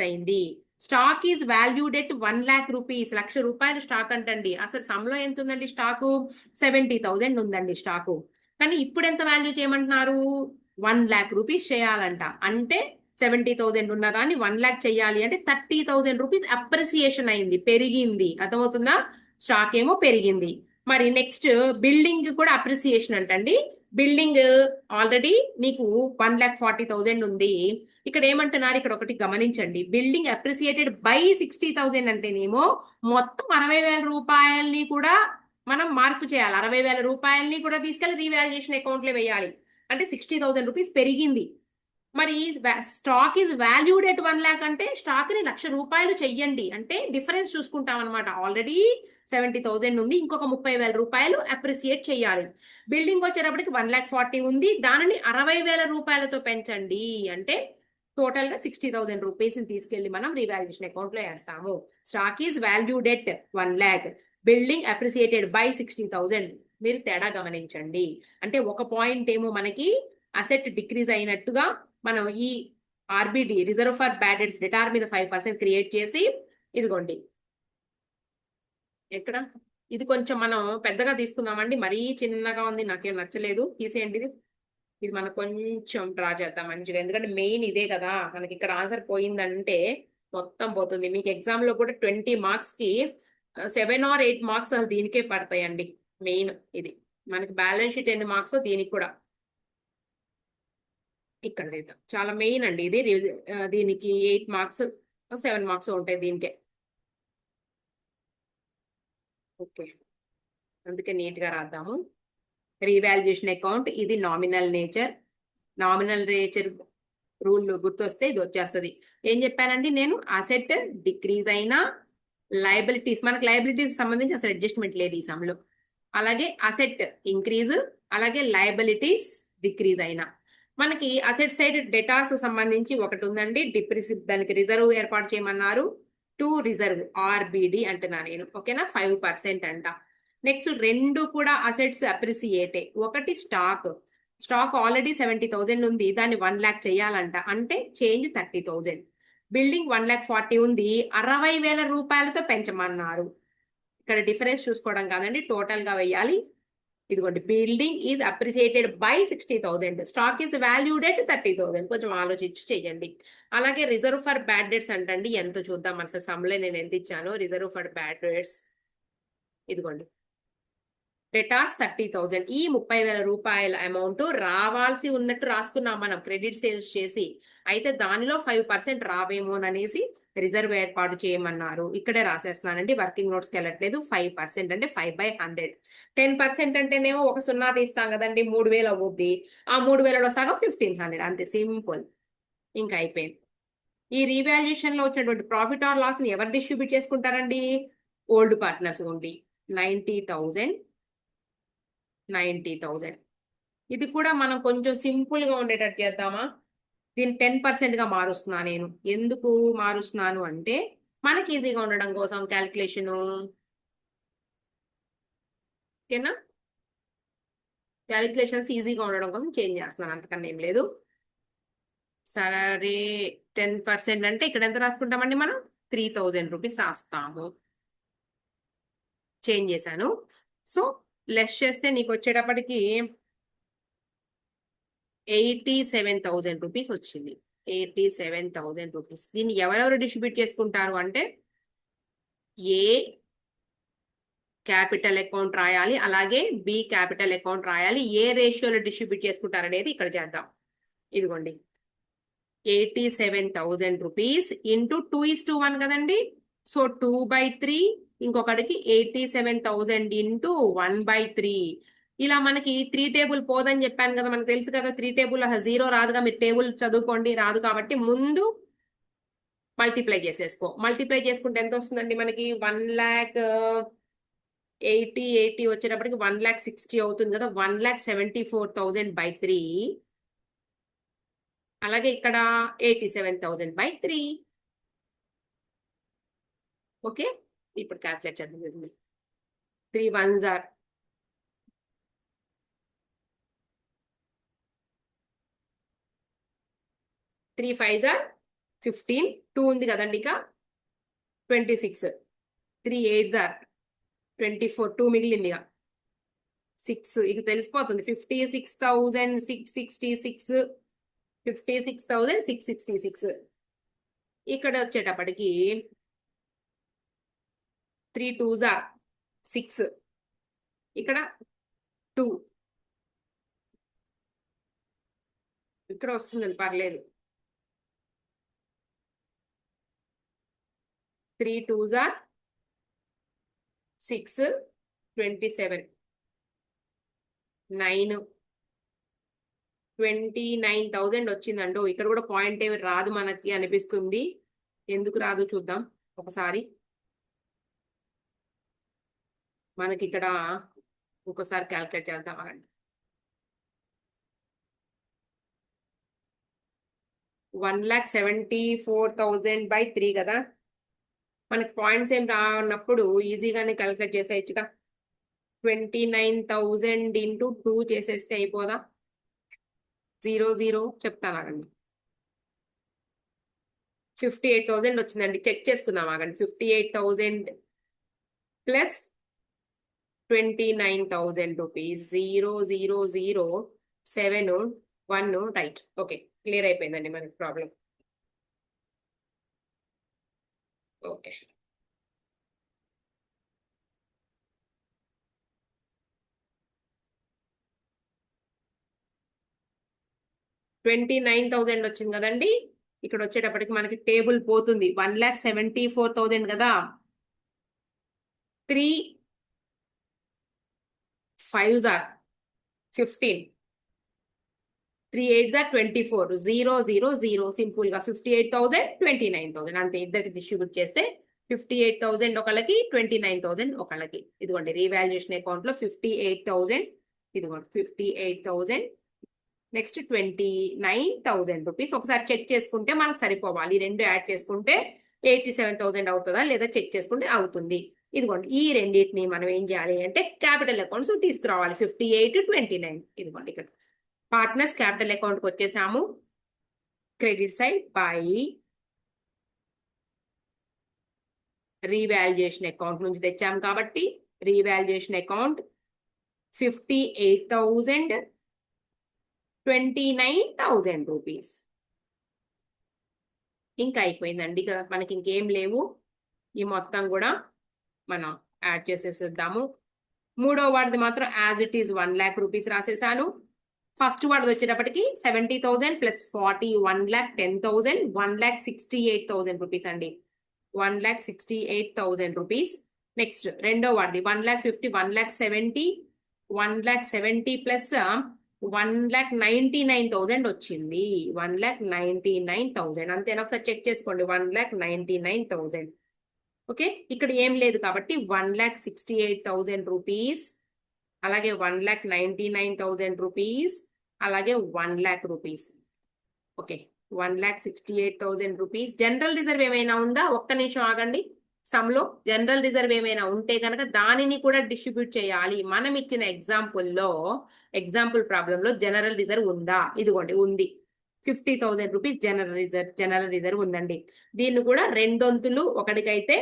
అయింది. Stock is valued at 1,00,000 rupees. 1,00,000 రూపాయలు స్టాక్ అంటండి. అసలు సమ్లో ఎంత ఉందండి? స్టాకు 70,000 ఉందండి స్టాకు. కానీ ఇప్పుడు ఎంత వాల్యూ చేయమంటున్నారు? 1,00,000 రూపీస్ చేయాలంట. అంటే 70,000 ఉన్న దాన్ని 1,00,000 చేయాలి అంటే 30,000 రూపీస్ అప్రిసియేషన్ అయింది, పెరిగింది. అర్థమవుతుందా? స్టాక్ ఏమో పెరిగింది. మరి నెక్స్ట్ బిల్డింగ్ కూడా అప్రిసియేషన్ అంటండి. బిల్డింగ్ ఆల్రెడీ మీకు 1,40,000 ఉంది. ఇక్కడ ఏమంటున్నారు? ఇక్కడ ఒకటి గమనించండి, బిల్డింగ్ అప్రిసియేటెడ్ బై 60,000 అంటేనేమో మొత్తం 60,000 రూపాయల్ని కూడా మనం మార్పు చేయాలి. 60,000 రూపాయల్ని కూడా తీసుకెళ్లి రీవాల్యుయేషన్ అకౌంట్ లో వేయాలి. అంటే 60,000 రూపీస్ పెరిగింది. మరి stock is valued at 1 lakh అంటే స్టాక్ ని ₹1,00,000 చెయ్యండి అంటే డిఫరెన్స్ చూసుకుంటాం అనమాట. ఆల్రెడీ 70,000 ఉంది, ఇంకొక 30,000 అప్రిసియేట్ చేయాలి. బిల్డింగ్ వచ్చేటప్పటికి 1,40,000 ఉంది, దానిని 60,000 పెంచండి అంటే టోటల్ గా 60,000 రూపీస్ తీసుకెళ్లి మనం రీవాల్యుయేషన్ అకౌంట్ లో వేస్తాము. Stock is valued at 1 lakh, building appreciated by 60,000. మీరు తేడా గమనించండి. అంటే ఒక పాయింట్ ఏమో మనకి అసెట్ డిక్రీజ్ అయినట్టుగా మనం ఈ RBD reserve for bad debts debtor మీద 5% క్రియేట్ చేసి, ఇదిగోండి ఎక్కడ ఇది కొంచెం మనం పెద్దగా తీసుకుందామండి, మరీ చిన్నగా ఉంది, నాకేం నచ్చలేదు, తీసేయండి ఇది. ఇది మనం కొంచెం డ్రా చేద్దాం మంచిగా, ఎందుకంటే మెయిన్ ఇదే కదా మనకి. ఇక్కడ ఆన్సర్ పోయిందంటే మొత్తం పోతుంది. మీకు ఎగ్జామ్ లో కూడా 20 మార్క్స్ కి 7 or 8 మార్క్స్ అసలు దీనికే పడతాయండి. మెయిన్ ఇది మనకి బ్యాలెన్స్ షీట్ ఎన్ని మార్క్స్ దీనికి కూడా ఇక్కడ తీద్దాం. చాలా మెయిన్ అండి ఇది. దీనికి 8 మార్క్స్ 7 మార్క్స్ ఉంటాయి దీనికే. ఓకే, అందుకే నీట్ గా రాద్దాము. రీవాల్యుయేషన్ అకౌంట్ ఇది nominal nature. Nominal nature rule గుర్తొస్తే ఇది వచ్చేస్తుంది. ఏం చెప్పానండి నేను? అసెట్ డిక్రీజ్ అయినా లయబిలిటీస్, మనకి లయబిలిటీస్ సంబంధించి అసలు అడ్జస్ట్మెంట్ లేదు ఈ సమ్లో. అలాగే అసెట్ ఇంక్రీజ్, అలాగే లయబిలిటీస్ డిక్రీజ్ అయినా మనకి అసెట్ సైడ్ డేటాస్ సంబంధించి ఒకటి ఉందండి డిప్రిసి, దానికి రిజర్వ్ ఏర్పాటు చేయమన్నారు. 2 రిజర్వ్ ఆర్బిడి అంటున్నా నేను, ఓకేనా? 5% అంట. నెక్స్ట్ రెండు కూడా అసెట్స్ అప్రిసియేటే. ఒకటి స్టాక్, స్టాక్ ఆల్రెడీ 70,000 ఉంది, దాన్ని 1 lakh చేయాలంట అంటే చేంజ్ 30,000. బిల్డింగ్ 1,40,000 ఉంది, 60,000 పెంచమన్నారు. ఇక్కడ డిఫరెన్స్ చూసుకోవడం కాదండి, టోటల్ గా వేయాలి. ఇదిగోండి, building is appreciated by 60,000, stock is valued at 30,000. కొంచెం ఆలోచించి చెయ్యండి. అలాగే రిజర్వ్ ఫర్ బ్యాడ్ డెట్స్ అంటండి, ఎంత చూద్దాం అసలు సమ్లో నేను ఎంత ఇచ్చాను. రిజర్వ్ ఫర్ బ్యాడ్ డెట్స్ ఇదిగోండి, డెటార్స్ 30,000. ఈ 30,000 అమౌంట్ రావాల్సి ఉన్నట్టు రాసుకున్నాం మనం క్రెడిట్ సేల్స్ చేసి. అయితే దానిలో 5% రావేమోననేసి రిజర్వ్ ఏర్పాటు చేయమన్నారు. ఇక్కడే రాసేస్తున్నానండి, వర్కింగ్ నోట్స్కి వెళ్ళట్లేదు. 5% అంటే 5/100. 10% అంటేనేమో ఒక 0 తీస్తాం కదండి, 3,000 అవుద్ది. ఆ 3,000లో సగం 1,500, అంతే సింపుల్. ఇంకా అయిపోయింది. ఈ రీవాల్యుయేషన్ లో వచ్చినటువంటి ప్రాఫిట్ ఆర్ లాస్ ని ఎవరు డిస్ట్రిబ్యూట్ చేసుకుంటారండి? Old partners only. 90,000 90,000. ఇది కూడా మనం కొంచెం సింపుల్ గా ఉండేటట్టు చేద్దామా? దీన్ని 10% గా మారుస్తున్నా నేను. ఎందుకు మారుస్తున్నాను అంటే మనకి ఈజీగా ఉండడం కోసం, క్యాలిక్యులేషన్. ఓకేనా? క్యాలిక్యులేషన్స్ ఈజీగా ఉండడం కోసం చేంజ్ చేస్తున్నాను, అంతకన్నా ఏం లేదు. సరే, 10% అంటే ఇక్కడ ఎంత రాసుకుంటామండి మనం? 3,000 రూపీస్ రాస్తాము. చేంజ్ చేశాను. సో లెస్ చేస్తే నీకు వచ్చేటప్పటికి 87,000 రూపీస్ వచ్చింది. 87,000 రూపీస్. దీన్ని ఎవరెవరు డిస్ట్రిబ్యూట్ చేసుకుంటారు అంటే ఏ క్యాపిటల్ అకౌంట్ రాయాలి, అలాగే బి క్యాపిటల్ అకౌంట్ రాయాలి. ఏ రేషియోలో డిస్ట్రిబ్యూట్ చేసుకుంటారు అనేది ఇక్కడ చేద్దాం. ఇదిగోండి, 87,000 రూపీస్ ఇంటూ 2:1 కదండి. So 2/3, ఇంకొకటికి 87,000 into 1/3. ఇలా మనకి 3 టేబుల్ పోదని చెప్పాను కదా, మనకు తెలుసు కదా 3 టేబుల్ అసలు 0 రాదుగా. మీరు టేబుల్ చదువుకోండి, రాదు కాబట్టి ముందు మల్టిప్లై చేసేసుకో. మల్టిప్లై చేసుకుంటే ఎంత వస్తుందండి మనకి? 1,80,80 వచ్చేటప్పటికి 1,60,000 అవుతుంది కదా. 1,74,000/3. అలాగే ఇక్కడ 87,000/3. ఓకే, ఇప్పుడు క్యాల్కులేట్ చేద్దాం. 3 1s are 3 5s are 15. 2 ఉంది కదండి, ఇక 26. 3 8s are 24. 2 మిగిలింది ఇక 6. ఇక తెలిసిపోతుంది. 56,666. 56,666. ఇక్కడ వచ్చేటప్పటికి 3 2s are 6. ఇక్కడ 2. ఇక్కడ వస్తుందండి, పర్లేదు. 3 2s are 6. 27 9 29,000 వచ్చిందంటో ఇక్కడ కూడా పాయింట్ ఏమి రాదు మనకి అనిపిస్తుంది. ఎందుకు రాదు చూద్దాం ఒకసారి. మనకి ఇక్కడ ఒకసారి క్యాల్కులేట్ చేద్దాం అనండి. 1,74,000 by 3 కదా. మనకి పాయింట్స్ ఏం రానప్పుడు ఈజీగానే క్యాల్కులేట్ చేసేయచ్చుగా. 29,000 ఇంటూ 2 చేసేస్తే అయిపోదా. 00 చెప్తాను ఆగండి. 58,000 వచ్చిందండి. చెక్ చేసుకుందాం ఆగండి. 58,000 plus 29,000 rupees. 0007 right. Okay, clear అయిపోయిందండి మనకి ప్రాబ్లం. ఓకే, $29,000 వచ్చింది కదండి. ఇక్కడ వచ్చేటప్పటికి మనకి టేబుల్ పోతుంది. 1,74,000 కదా. 3 5s are 15, 3 8s are 24, 000 simple గా 58,000 29,000 అంతే. ఇద్దరికి డిస్ట్రిబ్యూట్ చేస్తే 58,000 ఒకళ్ళకి, 29,000 ఒకళ్ళకి. ఇదిగోండి రీవాల్యుయేషన్ అకౌంట్ లో 58,000, ఇదిగోండి 58,000, నెక్స్ట్ 29,000 రూపీస్. ఒకసారి చెక్ చేసుకుంటే మనకు సరిపోవాలి. రెండు యాడ్ చేసుకుంటే 87,000 అవుతుందా లేదా చెక్ చేసుకుంటే అవుతుంది. ఇదిగోండి ఈ రెండింటిని మనం ఏం చేయాలి అంటే క్యాపిటల్ అకౌంట్స్ తీసుకురావాలి. 58, 29. ఇదిగోండి ఇక్కడ పార్ట్నర్స్ క్యాపిటల్ అకౌంట్కి వచ్చేసాము. Credit side by revaluation account నుంచి తెచ్చాము కాబట్టి రీవాల్యుయేషన్ అకౌంట్ 58,000, 29,000 రూపీస్. ఇంకా అయిపోయిందండి కదా, మనకి ఇంకేం లేవు. ఈ మొత్తం కూడా మనం యాడ్ చేసేసేద్దాము. మూడో వాడిది మాత్రం యాజ్ ఇట్ ఈస్ 1,00,000 రూపీస్ రాసేసాను. ఫస్ట్ వాడిది వచ్చేటప్పటికి 70,000 ప్లస్ 40 1,10,000 1,68,000 రూపీస్ అండి. 1,68,000 రూపీస్. నెక్స్ట్ రెండో వాడిది 1,50 1,70 1,70 ప్లస్ 1,99,000 వచ్చింది. 1,99,000 అంతేనా. ఒకసారి చెక్ చేసుకోండి. 1,99,000. ఓకే, ఇక్కడ ఏం లేదు కాబట్టి 1,68,000 రూపీస్, అలాగే 1,99,000 రూపీస్, అలాగే 1,00,000 rupees. Okay, 1,68,000 rupees. General reserve ఏమైనా ఉందా? ఒక్క నిమిషం ఆగండి. సమ్లో జనరల్ రిజర్వ్ ఏమైనా ఉంటే కనుక దానిని కూడా డిస్ట్రిబ్యూట్ చేయాలి. మనం ఇచ్చిన ఎగ్జాంపుల్ ప్రాబ్లంలో జనరల్ రిజర్వ్ ఉందా? ఇదిగోండి ఉంది. 50,000 రూపీస్ జనరల్ రిజర్వ్ ఉందండి. దీన్ని కూడా రెండొంతులు ఒకటికైతే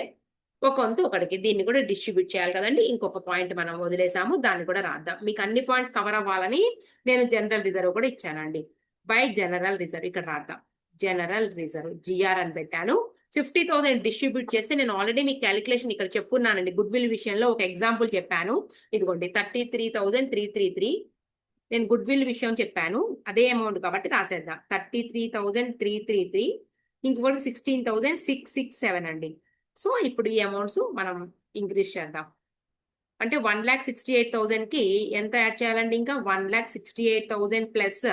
ఒక వంతు ఒకటికి, దీన్ని కూడా డిస్ట్రిబ్యూట్ చేయాలి కదండి. ఇంకొక పాయింట్ మనం వదిలేసాము, దాన్ని కూడా రాద్దాం. మీకు అన్ని పాయింట్స్ కవర్ అవ్వాలని నేను జనరల్ రిజర్వ్ కూడా ఇచ్చానండి. బై జనరల్ రిజర్వ్ ఇక్కడ రాద్దాం. జనరల్ రిజర్వ్ జిఆర్ అని పెట్టాను. 50,000 డిస్ట్రిబ్యూట్ చేస్తే నేను ఆల్రెడీ మీకు క్యాలిక్యులేషన్ ఇక్కడ చెప్పున్నానండి. గుడ్ విల్ విషయంలో ఒక ఎగ్జాంపుల్ చెప్పాను. ఇదిగోండి 33,333. నేను గుడ్ విల్ విషయం చెప్పాను, అదే అమౌంట్ కాబట్టి రాసేద్దాం. 33,333. ఇంకొకటి 16,667 అండి. సో ఇప్పుడు ఈ అమౌంట్స్ మనం ఇంక్రీజ్ చేద్దాం. అంటే 1,68,000 కి ఎంత యాడ్ చేయాలండి? ఇంకా 1,68,000 ప్లస్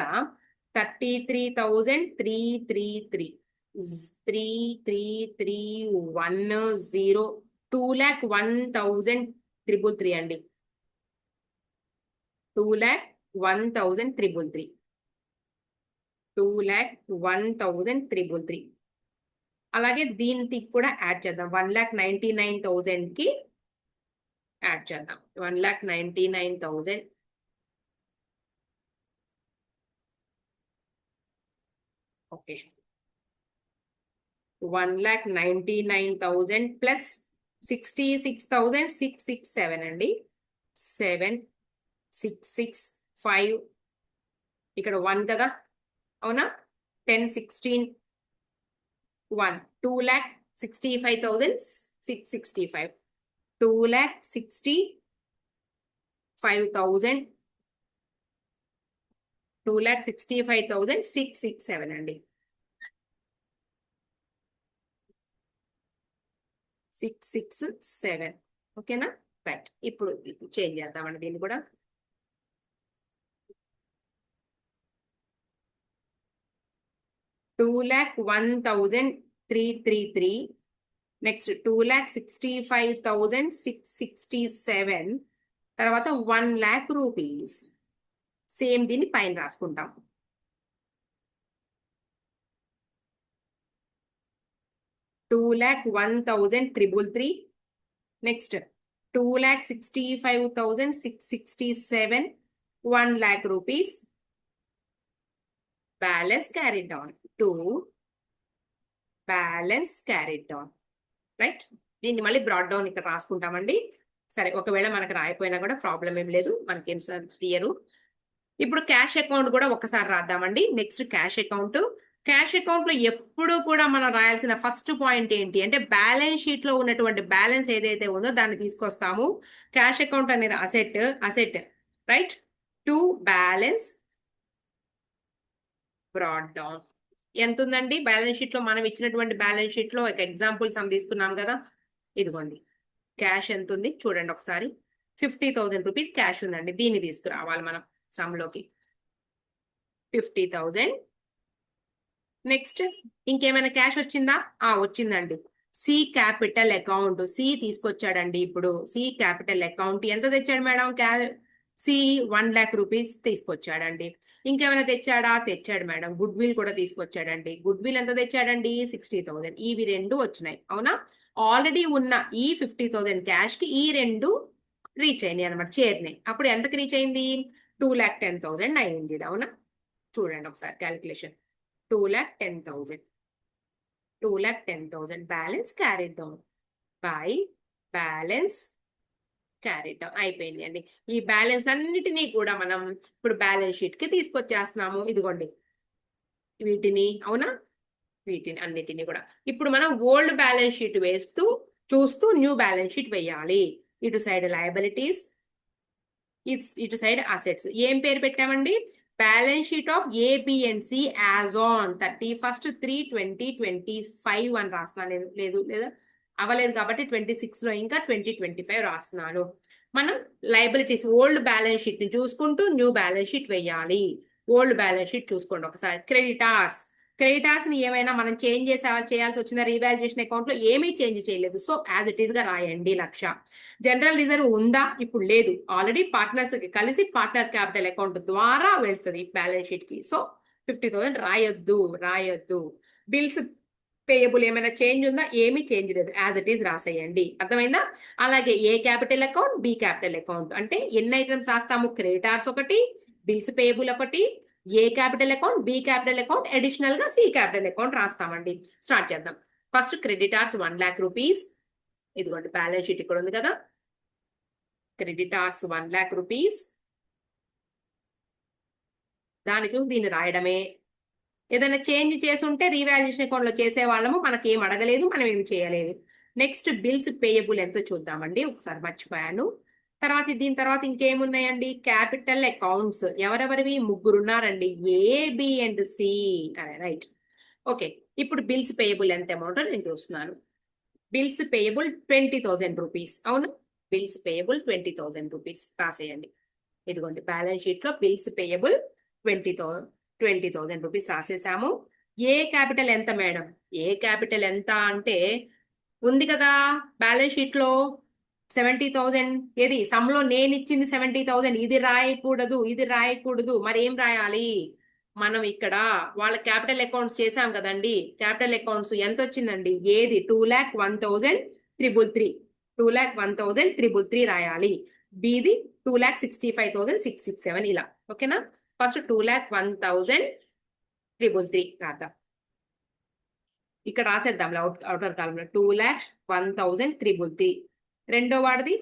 33,333 33,333 2,01,333 అండి. 2,01,333 2,01,333. అలాగే దీనికి కూడా యాడ్ చేద్దాం. 1,99,000 కి యాడ్ చేద్దాం. 1,99,000. ఓకే, 1,99,000 ప్లస్ 66,667 అండి. 7,665. ఇక్కడ 1 కదా, అవునా. 10 16 1 2,65,665. 2,65,000 2,65,667 అండి. 667. ఓకేనా, రైట్. ఇప్పుడు చేంజ్ చేద్దామండి దీన్ని కూడా. 2,01,333. నెక్స్ట్ 2,65,667. తర్వాత 1,00,000 రూపీస్. సేమ్ దీన్ని పైన రాసుకుంటాం. 2,01,333. Next 2,65,667. 1,00,000 rupees. Balance carried down to balance carried down. Right, దీన్ని మళ్ళీ బ్రాడ్ డౌన్ ఇక్కడ రాసుకుంటామండి. సరే, ఒకవేళ మనకు రాయిపోయినా కూడా ప్రాబ్లం ఏం లేదు, మనకేం సార్ తీయరు. ఇప్పుడు క్యాష్ అకౌంట్ కూడా ఒకసారి రాద్దామండి. Next cash account. Cash account లో ఎప్పుడు కూడా మనం రాయాల్సిన ఫస్ట్ పాయింట్ ఏంటి అంటే బ్యాలెన్స్ షీట్ లో ఉన్నటువంటి బ్యాలెన్స్ ఏదైతే ఉందో దాన్ని తీసుకొస్తాము. క్యాష్ అకౌంట్ అనేది asset right, to balance brought down. ఎంత ఉందండి బ్యాలెన్స్ షీట్ లో? మనం ఇచ్చినటువంటి బ్యాలెన్స్ షీట్ లో ఒక ఎగ్జాంపుల్ సమ్ తీసుకున్నాం కదా, ఇదిగోండి. క్యాష్ ఎంత ఉంది చూడండి ఒకసారి. 50,000 రూపీస్ క్యాష్ ఉందండి. దీన్ని తీసుకురావాలి మనం సమ్ లోకి. 50,000. నెక్స్ట్ ఇంకేమైనా క్యాష్ వచ్చిందా? వచ్చిందండి. C capital account. సి తీసుకొచ్చాడండి. ఇప్పుడు సి క్యాపిటల్ అకౌంట్ ఎంత తెచ్చాడు మేడం? C 1,00,000 rupees తీసుకొచ్చాడండి. ఇంకేమైనా తెచ్చాడు మేడం. గుడ్ విల్ కూడా తీసుకొచ్చాడండి. గుడ్ విల్ ఎంత తెచ్చాడండి? 60,000. ఇవి రెండు వచ్చినాయి, అవునా? ఆల్రెడీ ఉన్న ఈ 50,000 క్యాష్ కి ఈ రెండు రీచ్ అయినాయి అనమాట, చేరినాయి. అప్పుడు ఎంతకి రీచ్ అయింది? 2,10,000 అయింది, అవునా? చూడండి ఒకసారి calculation. 2,10,000. 2,10,000 balance carried down by balance carried down. అయిపోయింది అండి. ఈ బ్యాలెన్స్ అన్నిటినీ కూడా మనం ఇప్పుడు బ్యాలెన్స్ షీట్ కి తీసుకొచ్చేస్తున్నాము. ఇదిగోండి వీటిని, అవునా? వీటిని అన్నిటిని కూడా ఇప్పుడు మనం ఓల్డ్ బ్యాలెన్స్ షీట్ వేస్తూ చూస్తూ న్యూ బ్యాలెన్స్ షీట్ వేయాలి. ఇటు సైడ్ లయబిలిటీస్, ఇటు సైడ్ అసెట్స్. ఏం పేరు పెట్టామండి? Balance sheet of ABNC as on 31/3/2025 అని రాస్తున్నాను. లేదా అవ్వలేదు కాబట్టి 26 లో ఇంకా 2025 రాస్తున్నాను. మనం లయబిలిటీస్ ఓల్డ్ బ్యాలెన్స్ షీట్ ని చూసుకుంటూ న్యూ బ్యాలెన్స్ షీట్ వేయాలి. ఓల్డ్ బ్యాలెన్స్ షీట్ చూసుకోండి ఒకసారి. క్రెడిటార్స్ ని ఏమైనా మనం చేంజ్ చేయాల్సి వచ్చిందా? రీవాల్యుయేషన్ అకౌంట్ లో ఏమీ చేంజ్ చేయలేదు. సో యాజ్ ఇట్ ఈస్ గా రాయండి. 1,00,000. జనరల్ రిజర్వ్ ఉందా? ఇప్పుడు లేదు. ఆల్రెడీ పార్ట్నర్స్ కి కలిసి పార్ట్నర్ క్యాపిటల్ అకౌంట్ ద్వారా వెళ్తుంది బ్యాలెన్స్ షీట్ కి. సో 50,000 రాయొద్దు. బిల్స్ పేయబుల్ ఏమైనా చేంజ్ ఉందా? ఏమీ చేంజ్ లేదు, యాజ్ ఇట్ ఈస్ రాసేయండి. అర్థమైందా? అలాగే A capital account, B capital account అంటే ఎన్ని ఐటమ్స్ రాస్తాము? క్రెడిటార్స్ ఒకటి, బిల్స్ పేయబుల్ ఒకటి, A capital account, B capital account, additional గా సి క్యాపిటల్ అకౌంట్ రాస్తామండి. స్టార్ట్ చేద్దాం. First creditors 1,00,000 rupees. ఇదిగోండి బ్యాలెన్స్ షీట్ ఇక్కడ ఉంది కదా. Creditors 1,00,000 rupees. దాని చూసి దీన్ని రాయడమే. ఏదైనా చేంజ్ చేసి ఉంటే రీవాల్యుయేషన్ అకౌంట్ లో చేసే వాళ్ళము, మనకి ఏం అడగలేదు, మనం ఏం చేయలేదు. నెక్స్ట్ బిల్స్ పేయబుల్ ఎంతో చూద్దామండి. ఒకసారి మర్చిపోయాను. దీని తర్వాత ఇంకేమున్నాయండి? Capital accounts. ఎవరెవరివి? 3 ఉన్నారండి, A, B and C. Right, okay. ఇప్పుడు బిల్స్ పేయబుల్ ఎంత అమౌంట్ నేను చూస్తున్నాను. బిల్స్ పేయబుల్ 20,000 రూపీస్, అవును. బిల్స్ పేయబుల్ 20,000 రూపీస్ రాసేయండి. ఇదిగోండి బ్యాలెన్స్ షీట్ లో బిల్స్ పేయబుల్ 20,000 రూపీస్ రాసేసాము. ఏ క్యాపిటల్ ఎంత మేడం? ఏ క్యాపిటల్ ఎంత అంటే ఉంది కదా బ్యాలెన్స్ షీట్ లో 70,000. ఏది సమ్ లో నేను ఇచ్చింది 70,000. ఇది రాయకూడదు. మరి ఏం రాయాలి? మనం ఇక్కడ వాళ్ళ క్యాపిటల్ అకౌంట్స్ చేసాం కదండి. క్యాపిటల్ అకౌంట్స్ ఎంత వచ్చిందండి? ఏది? 2,01,333. 2,01,333 రాయాలి. బిది 2,65,667. ఇలా, ఓకేనా? ఫస్ట్ 2,01,333 రాద్దాం. ఇక్కడ రాసేద్దాం అవుటర్ కాలంలో 2,01,333. రెండో వాడిది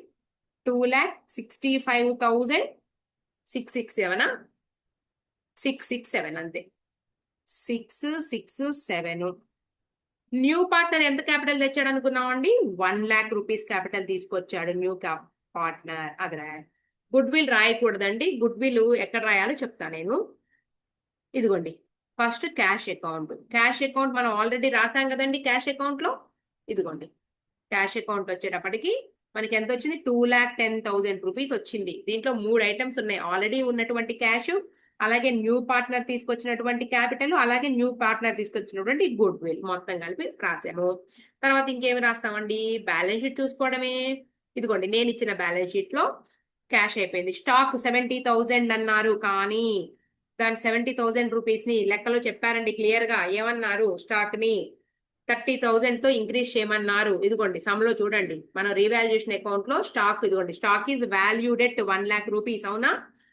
2,65,667. 667 అంతే. 667. న్యూ పార్ట్నర్ ఎంత క్యాపిటల్ తెచ్చాడు అనుకున్నామండి? 1,00,000 రూపీస్ క్యాపిటల్ తీసుకొచ్చాడు న్యూ పార్ట్నర్. అది రాయాలి. గుడ్ విల్ రాయకూడదండి. గుడ్ విల్ ఎక్కడ రాయాలో చెప్తా నేను. ఇదిగోండి ఫస్ట్ క్యాష్ అకౌంట్ మనం ఆల్రెడీ రాసాం కదండి. క్యాష్ అకౌంట్ లో ఇదిగోండి క్యాష్ అకౌంట్ వచ్చేటప్పటికి మనకి ఎంత వచ్చింది? 2,10,000 రూపీస్ వచ్చింది. దీంట్లో 3 ఐటమ్స్ ఉన్నాయి. ఆల్రెడీ ఉన్నటువంటి క్యాష్, అలాగే న్యూ పార్ట్నర్ తీసుకొచ్చినటువంటి క్యాపిటల్, అలాగే న్యూ పార్ట్నర్ తీసుకొచ్చినటువంటి గుడ్ విల్ మొత్తం కలిపి రాసాము. తర్వాత ఇంకేమి రాస్తామండి, బ్యాలెన్స్ షీట్ చూసుకోవడమే. ఇదిగోండి నేను ఇచ్చిన బ్యాలెన్స్ షీట్ లో క్యాష్ అయిపోయింది. స్టాక్ 70,000 అన్నారు, కానీ దాని 70,000 రూపీస్ ని లెక్కలో చెప్పారండి క్లియర్ గా. ఏమన్నారు, స్టాక్ ని 30,000 తో ఇంక్రీజ్ చేయమన్నారు. ఇదిగోండి సమ్ లో చూడండి, మనం రీవాల్యుయేషన్ అకౌంట్ లో స్టాక్, ఇదిగోండి stock is valued at 1 lakh rupees. అవునా,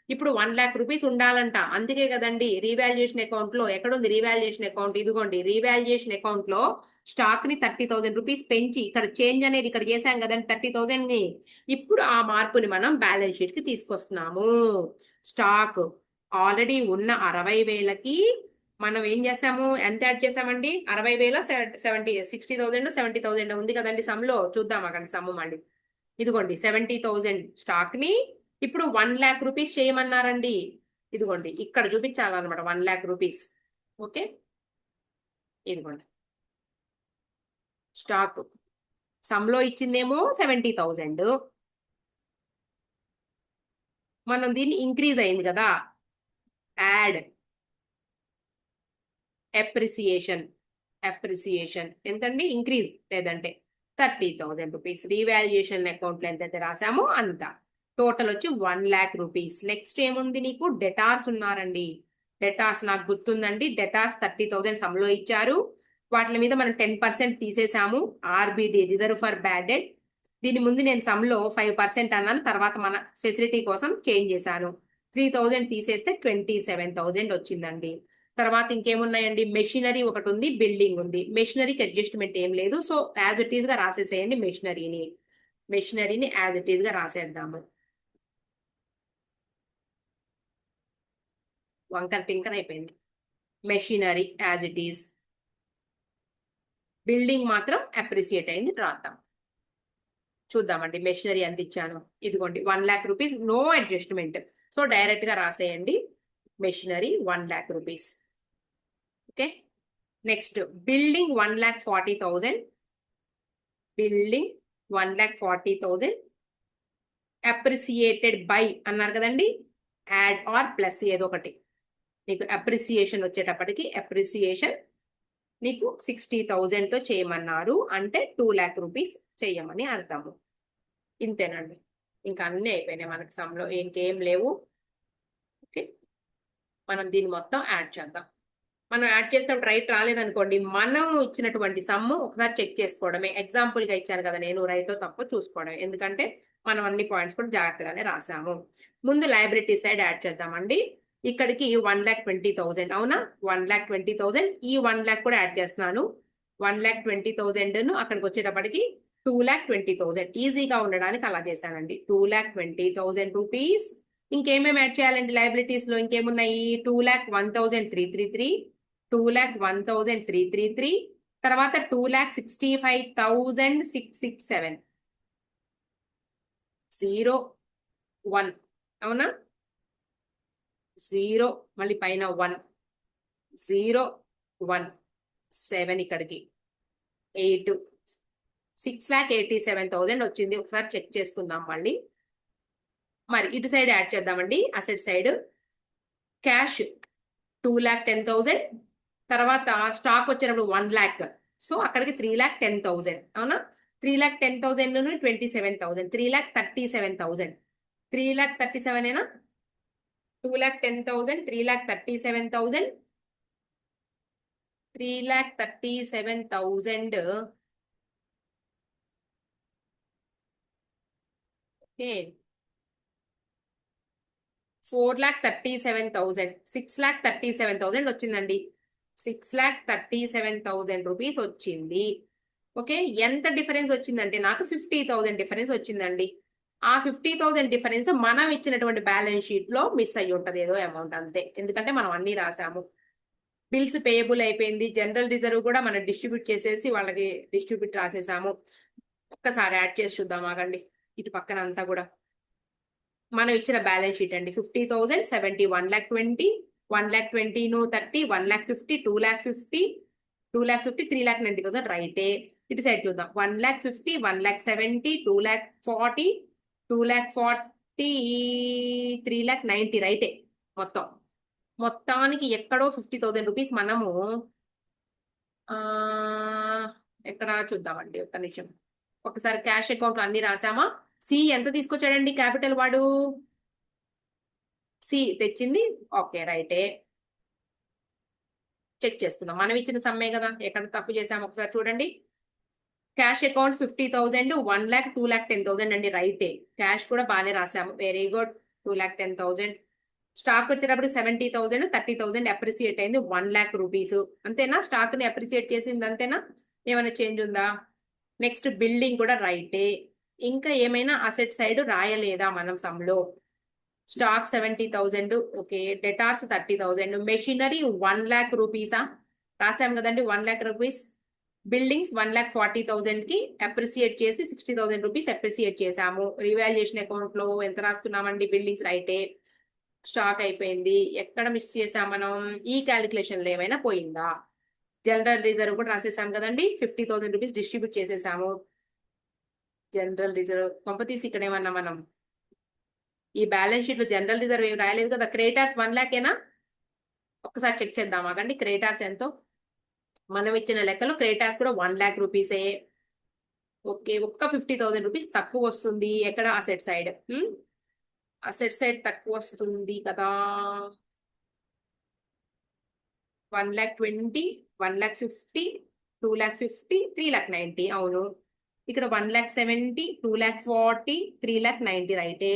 ఇప్పుడు 1 lakh రూపీస్ ఉండాలంట. అందుకే కదండి రీవాల్యుయేషన్ అకౌంట్ లో, ఎక్కడుంది రీవాల్యుయేషన్ అకౌంట్, ఇదిగోండి రీవాల్యుయేషన్ అకౌంట్ లో స్టాక్ ని 30,000 రూపీస్ పెంచి ఇక్కడ చేంజ్ అనేది ఇక్కడ చేశాం కదండి 30,000 ని. ఇప్పుడు ఆ మార్పుని మనం బ్యాలెన్స్ షీట్ కి తీసుకొస్తున్నాము. స్టాక్ ఆల్రెడీ ఉన్న 60,000కి మనం ఏం చేసాము, ఎంత యాడ్ చేసామండి, 60,000 60,000 70,000 ఉంది కదండి సమ్ లో. చూద్దాం అక్కడ సమ్ మళ్ళీ. ఇదిగోండి 70,000 స్టాక్ ని ఇప్పుడు 1 lakh రూపీస్ చేయమన్నారండి. ఇదిగోండి ఇక్కడ చూపించాలన్నమాట 1 lakh రూపీస్. ఓకే, ఇదిగోండి స్టాక్ సమ్ లో ఇచ్చిందేమో 70,000, మనం దీన్ని ఇంక్రీజ్ అయింది కదా, యాడ్ అప్రిసియేషన్. అప్రిసియేషన్ ఎంతండి, ఇంక్రీజ్ లేదంటే 30,000 రూపీస్. రీవాల్యుయేషన్ అకౌంట్లో ఎంతైతే రాసామో అంత. టోటల్ వచ్చి 1 lakh రూపీస్. నెక్స్ట్ ఏముంది నీకు, డెటార్స్ ఉన్నారండి. డెటార్స్ నాకు గుర్తుందండి, డెటార్స్ 30,000 సమ్లో ఇచ్చారు. వాటి మీద మనం 10% తీసేసాము, RBD reserve for bad debt. దీని ముందు నేను సమ్లో 5% అన్నాను, తర్వాత మన ఫెసిలిటీ కోసం చేంజ్ చేశాను. 3,000 తీసేస్తే 27,000 వచ్చిందండి. తర్వాత ఇంకేమున్నాయండి, మెషినరీ ఒకటి ఉంది, బిల్డింగ్ ఉంది. మెషినరీకి అడ్జస్ట్మెంట్ ఏం లేదు, సో యాజ్ ఇట్ ఈస్ గా రాసేసేయండి. మెషినరీని యాజ్ ఇట్ ఈస్ గా రాసేద్దాము. వంకర్ టింకర్ అయిపోయింది. Machinery as it is, building మాత్రం అప్రిసియేట్ అయింది, రాద్దాం. చూద్దామండి మెషినరీ ఎంత ఇచ్చాను. ఇదిగోండి 1 lakh rupees, no adjustment, so direct గా రాసేయండి. Machinery 1 lakh rupees. Okay, next building 1,40,000. Building 1,40,000 appreciated by అన్నారు కదండి, యాడ్ ఆర్ ప్లస్ ఏదో ఒకటి. నీకు అప్రిసియేషన్ వచ్చేటప్పటికి అప్రిసియేషన్ నీకు 60,000 తో చేయమన్నారు, అంటే 2 lakh రూపీస్ చేయమని అర్థము. ఇంతేనండి, ఇంకా అన్నీ అయిపోయినాయి మనకి సమ్లో, ఇంకేం లేవు. ఓకే, మనం దీన్ని మొత్తం యాడ్ చేద్దాం. మనం యాడ్ చేసినప్పుడు రైట్ రాలేదనుకోండి, మనం ఇచ్చినటువంటి సమ్ ఒకసారి చెక్ చేసుకోవడమే. ఎగ్జాంపుల్ గా ఇచ్చాను కదా నేను, రైట్ తప్పు చూసుకోవడమే, ఎందుకంటే మనం అన్ని పాయింట్స్ కూడా జాగ్రత్తగానే రాసాము. ముందు లయబిలిటీ సైడ్ యాడ్ చేద్దామండి. ఇక్కడికి 1,20,000, అవునా, 1,20,000. ఈ 1 lakh కూడా యాడ్ చేస్తున్నాను. 1,20,000 అక్కడికి వచ్చేటప్పటికి 2,20,000. ఈజీగా ఉండడానికి అలా చేశానండి. 2,20,000 రూపీస్. ఇంకేమేమి యాడ్ చేయాలండి లయబిలిటీస్ లో, ఇంకేమున్నాయి, 2,01,333, 2,01,333, తర్వాత 2,65,667, 0 1, అవునా, 0 మళ్ళీ పైన 1, 0 1 7, ఇక్కడికి 8, 6,87,000 వచ్చింది. ఒకసారి చెక్ చేసుకుందాం మళ్ళీ. మరి ఇటు సైడ్ యాడ్ చేద్దామండి, అసెట్ సైడ్. క్యాష్ 2,10,000, తర్వాత స్టాక్ వచ్చేటప్పుడు 1 lakh, సో అక్కడికి 3,10,000, అవునా. 3,10,000 27,000, 3,37,000. 3,37 ఏనా, 2,10,000, 3,37,000, 3,37,000. ఓకే, 4,37,000, 6,37,000 వచ్చిందండి. 6,37,000 రూపీస్ వచ్చింది. ఓకే, ఎంత డిఫరెన్స్ వచ్చిందంటే నాకు 50,000 డిఫరెన్స్ వచ్చిందండి. ఆ 50,000 డిఫరెన్స్ మనం ఇచ్చినటువంటి బ్యాలెన్స్ షీట్ లో మిస్ అయ్యి ఉంటది ఏదో అమౌంట్, అంతే. ఎందుకంటే మనం అన్ని రాసాము. బిల్స్ పేయబుల్ అయిపోయింది, జనరల్ రిజర్వ్ కూడా మనం డిస్ట్రిబ్యూట్ చేసేసి వాళ్ళకి డిస్ట్రిబ్యూట్ రాసేసాము. ఒక్కసారి యాడ్ చేసి చూద్దాం ఆగండి, ఇటు పక్కన అంతా కూడా. మనం ఇచ్చిన బ్యాలెన్స్ షీట్ అండి, 50,000 70, 1,20,000, 1,20,000 30, 1,50,000, 2,50,000, 2,50,000, 3,90,000 రైటే. ఇటు సైడ్ చూద్దాం, 1,50,000, 1,70,000, 2,40,000, 2,40,000, 3,90,000 రైటే మొత్తం. మొత్తానికి ఎక్కడో 50,000 రూపీస్ మనము ఆ ఎక్కడ చూద్దామండి, ఒక్క నిమిషం. ఒకసారి క్యాష్ అకౌంట్ అన్ని రాసామా? సి ఎంత తీసుకొచ్చాడండి క్యాపిటల్ వాడు? సి తెచ్చింది. ఓకే, రైటే. చెక్ చేసుకుందాం. మనం ఇచ్చిన సమ్మే కదా, ఎక్కడ తప్పు చేసాము ఒకసారి చూడండి. క్యాష్ అకౌంట్ 50,000, 1,00,000, 2,10,000 అండి, రైటే. క్యాష్ కూడా బాగానే రాసాము, వెరీ గుడ్. 2,10,000. స్టాక్ వచ్చేటప్పుడు 70,000, 30,000 అప్రిసియేట్ అయింది, 1,00,000 రూపీస్. అంతేనా? స్టాక్ ని అప్రిసియేట్ చేసింది అంతేనా? ఏమైనా చేంజ్ ఉందా? నెక్స్ట్ బిల్డింగ్ కూడా రైటే. ఇంకా ఏమైనా అసెట్ సైడ్ రాయలేదా మనం సమ్లో? Stock 70,000, okay. డెటార్స్ 30,000, మెషినరీ 1,00,000 రూపీసా? రాసాం కదండి, 1,00,000 రూపీస్. బిల్డింగ్స్ 1,40,000 కి అప్రిసియేట్ చేసి 60,000 రూపీస్ అప్రిసియేట్ చేసాము. రివాల్యుయేషన్ అకౌంట్ లో ఎంత రాసుకున్నామండి? బిల్డింగ్స్ రైటే. స్టాక్ అయిపోయింది. ఎక్కడ మిస్ చేసాం మనం? ఈ క్యాలిక్యులేషన్ లో ఏమైనా పోయిందా? జనరల్ రిజర్వ్ కూడా రాసేసాం కదండి, 50,000 రూపీస్ డిస్ట్రిబ్యూట్ చేసేసాము. జనరల్ రిజర్వ్ కొంపతీసి ఇక్కడ ఏమన్నా మనం ఈ బ్యాలెన్స్ షీట్ లో జనరల్ రిజర్వ్ ఏమి రాయలేదు కదా. క్రెడిటార్స్ 1,00,000ఏనా? ఒక్కసారి చెక్ చేద్దాం ఆగండి, క్రెడిటార్స్ ఎంతో. మనం ఇచ్చిన లెక్కలో క్రెడిటార్స్ కూడా 1,00,000 రూపీసే. ఓకే, ఒక్క 50,000 రూపీస్ తక్కువ వస్తుంది. ఎక్కడ? Asset side. అసెట్ సైడ్ తక్కువ వస్తుంది కదా. 1,20,000, 1,50,000, 2,50,000, 3,90,000. అవును. ఇక్కడ 1,70,000, 2,40,000, 3,90,000 రైటే.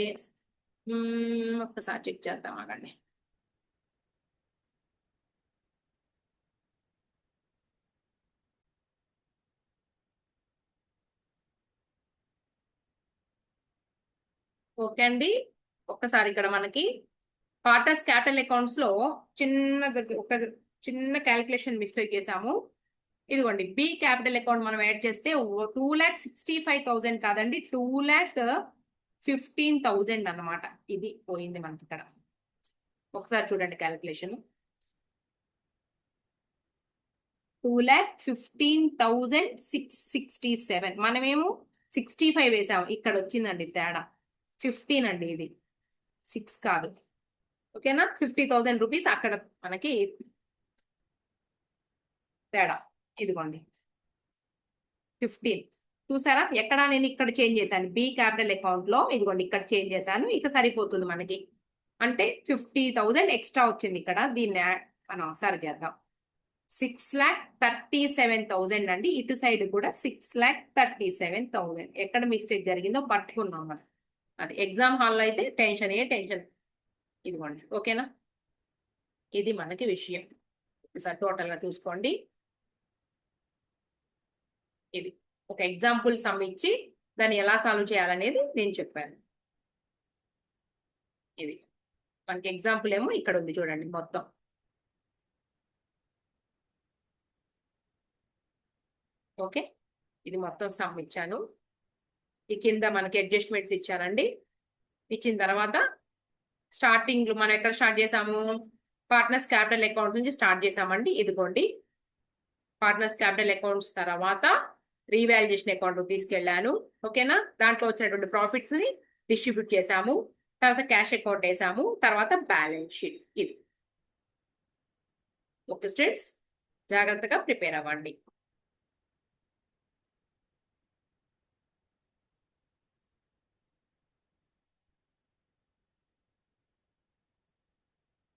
ఒక్కసారి చెక్ చేద్దాం ఆగండి. ఓకే అండి, ఒక్కసారి ఇక్కడ మనకి పార్టర్స్ క్యాపిటల్ అకౌంట్స్ లో ఒక చిన్న క్యాలిక్యులేషన్ మిస్టేక్ చేసాము. ఇదిగోండి, బి క్యాపిటల్ అకౌంట్ మనం యాడ్ చేస్తే 2,65,000 కాదండి, 2,15,000 అన్నమాట. ఇది పోయింది మనకి ఇక్కడ. ఒకసారి చూడండి క్యాలిక్యులేషన్. 2,15,667. మనమేమో 65 వేసాము, ఇక్కడ వచ్చిందండి తేడా. 15 అండి ఇది, 6 కాదు. ఓకేనా? 50,000 రూపీస్ అక్కడ మనకి తేడా. ఇదిగోండి 15. చూసారా? ఎక్కడ నేను ఇక్కడ చేంజ్ చేశాను, బి క్యాపిటల్ అకౌంట్ లో. ఇదిగోండి ఇక్కడ చేంజ్ చేశాను, ఇక సరిపోతుంది మనకి. అంటే 50,000 ఎక్స్ట్రా వచ్చింది ఇక్కడ. దీన్ని మనం సరి చేద్దాం. 6,37,000 అండి. ఇటు సైడ్ కూడా 6,37,000. ఎక్కడ మిస్టేక్ జరిగిందో పట్టుకున్నాం మనం. అది ఎగ్జామ్ హాల్లో అయితే టెన్షన్ టెన్షన్. ఇదిగోండి, ఓకేనా? ఇది మనకి విషయం. ఒకసారి టోటల్ గా చూసుకోండి. ఇది ఒక ఎగ్జాంపుల్ సమ్ ఇచ్చి దాన్ని ఎలా సాల్వ్ చేయాలనేది నేను చెప్పాను. ఇది మనకి ఎగ్జాంపుల్ ఏమో ఇక్కడ ఉంది చూడండి మొత్తం. ఓకే, ఇది మొత్తం సమ్ ఇచ్చాను. ఈ కింద మనకి అడ్జస్ట్మెంట్స్ ఇచ్చానండి. ఇచ్చిన తర్వాత స్టార్టింగ్ మనం ఎక్కడ స్టార్ట్ చేసాము? పార్ట్నర్స్ క్యాపిటల్ అకౌంట్ నుంచి స్టార్ట్ చేసామండి. ఇదిగోండి పార్ట్నర్స్ క్యాపిటల్ అకౌంట్స్ తర్వాత రీవాల్యుయేషన్ అకౌంట్ తీసుకెళ్లాను. ఓకేనా? దాంట్లో వచ్చినటువంటి ప్రాఫిట్స్ ని డిస్ట్రిబ్యూట్ చేసాము. తర్వాత క్యాష్ అకౌంట్ వేసాము. తర్వాత బ్యాలెన్స్ షీట్. ఇది ఓకే స్టూడెంట్స్, జాగ్రత్తగా ప్రిపేర్ అవ్వండి.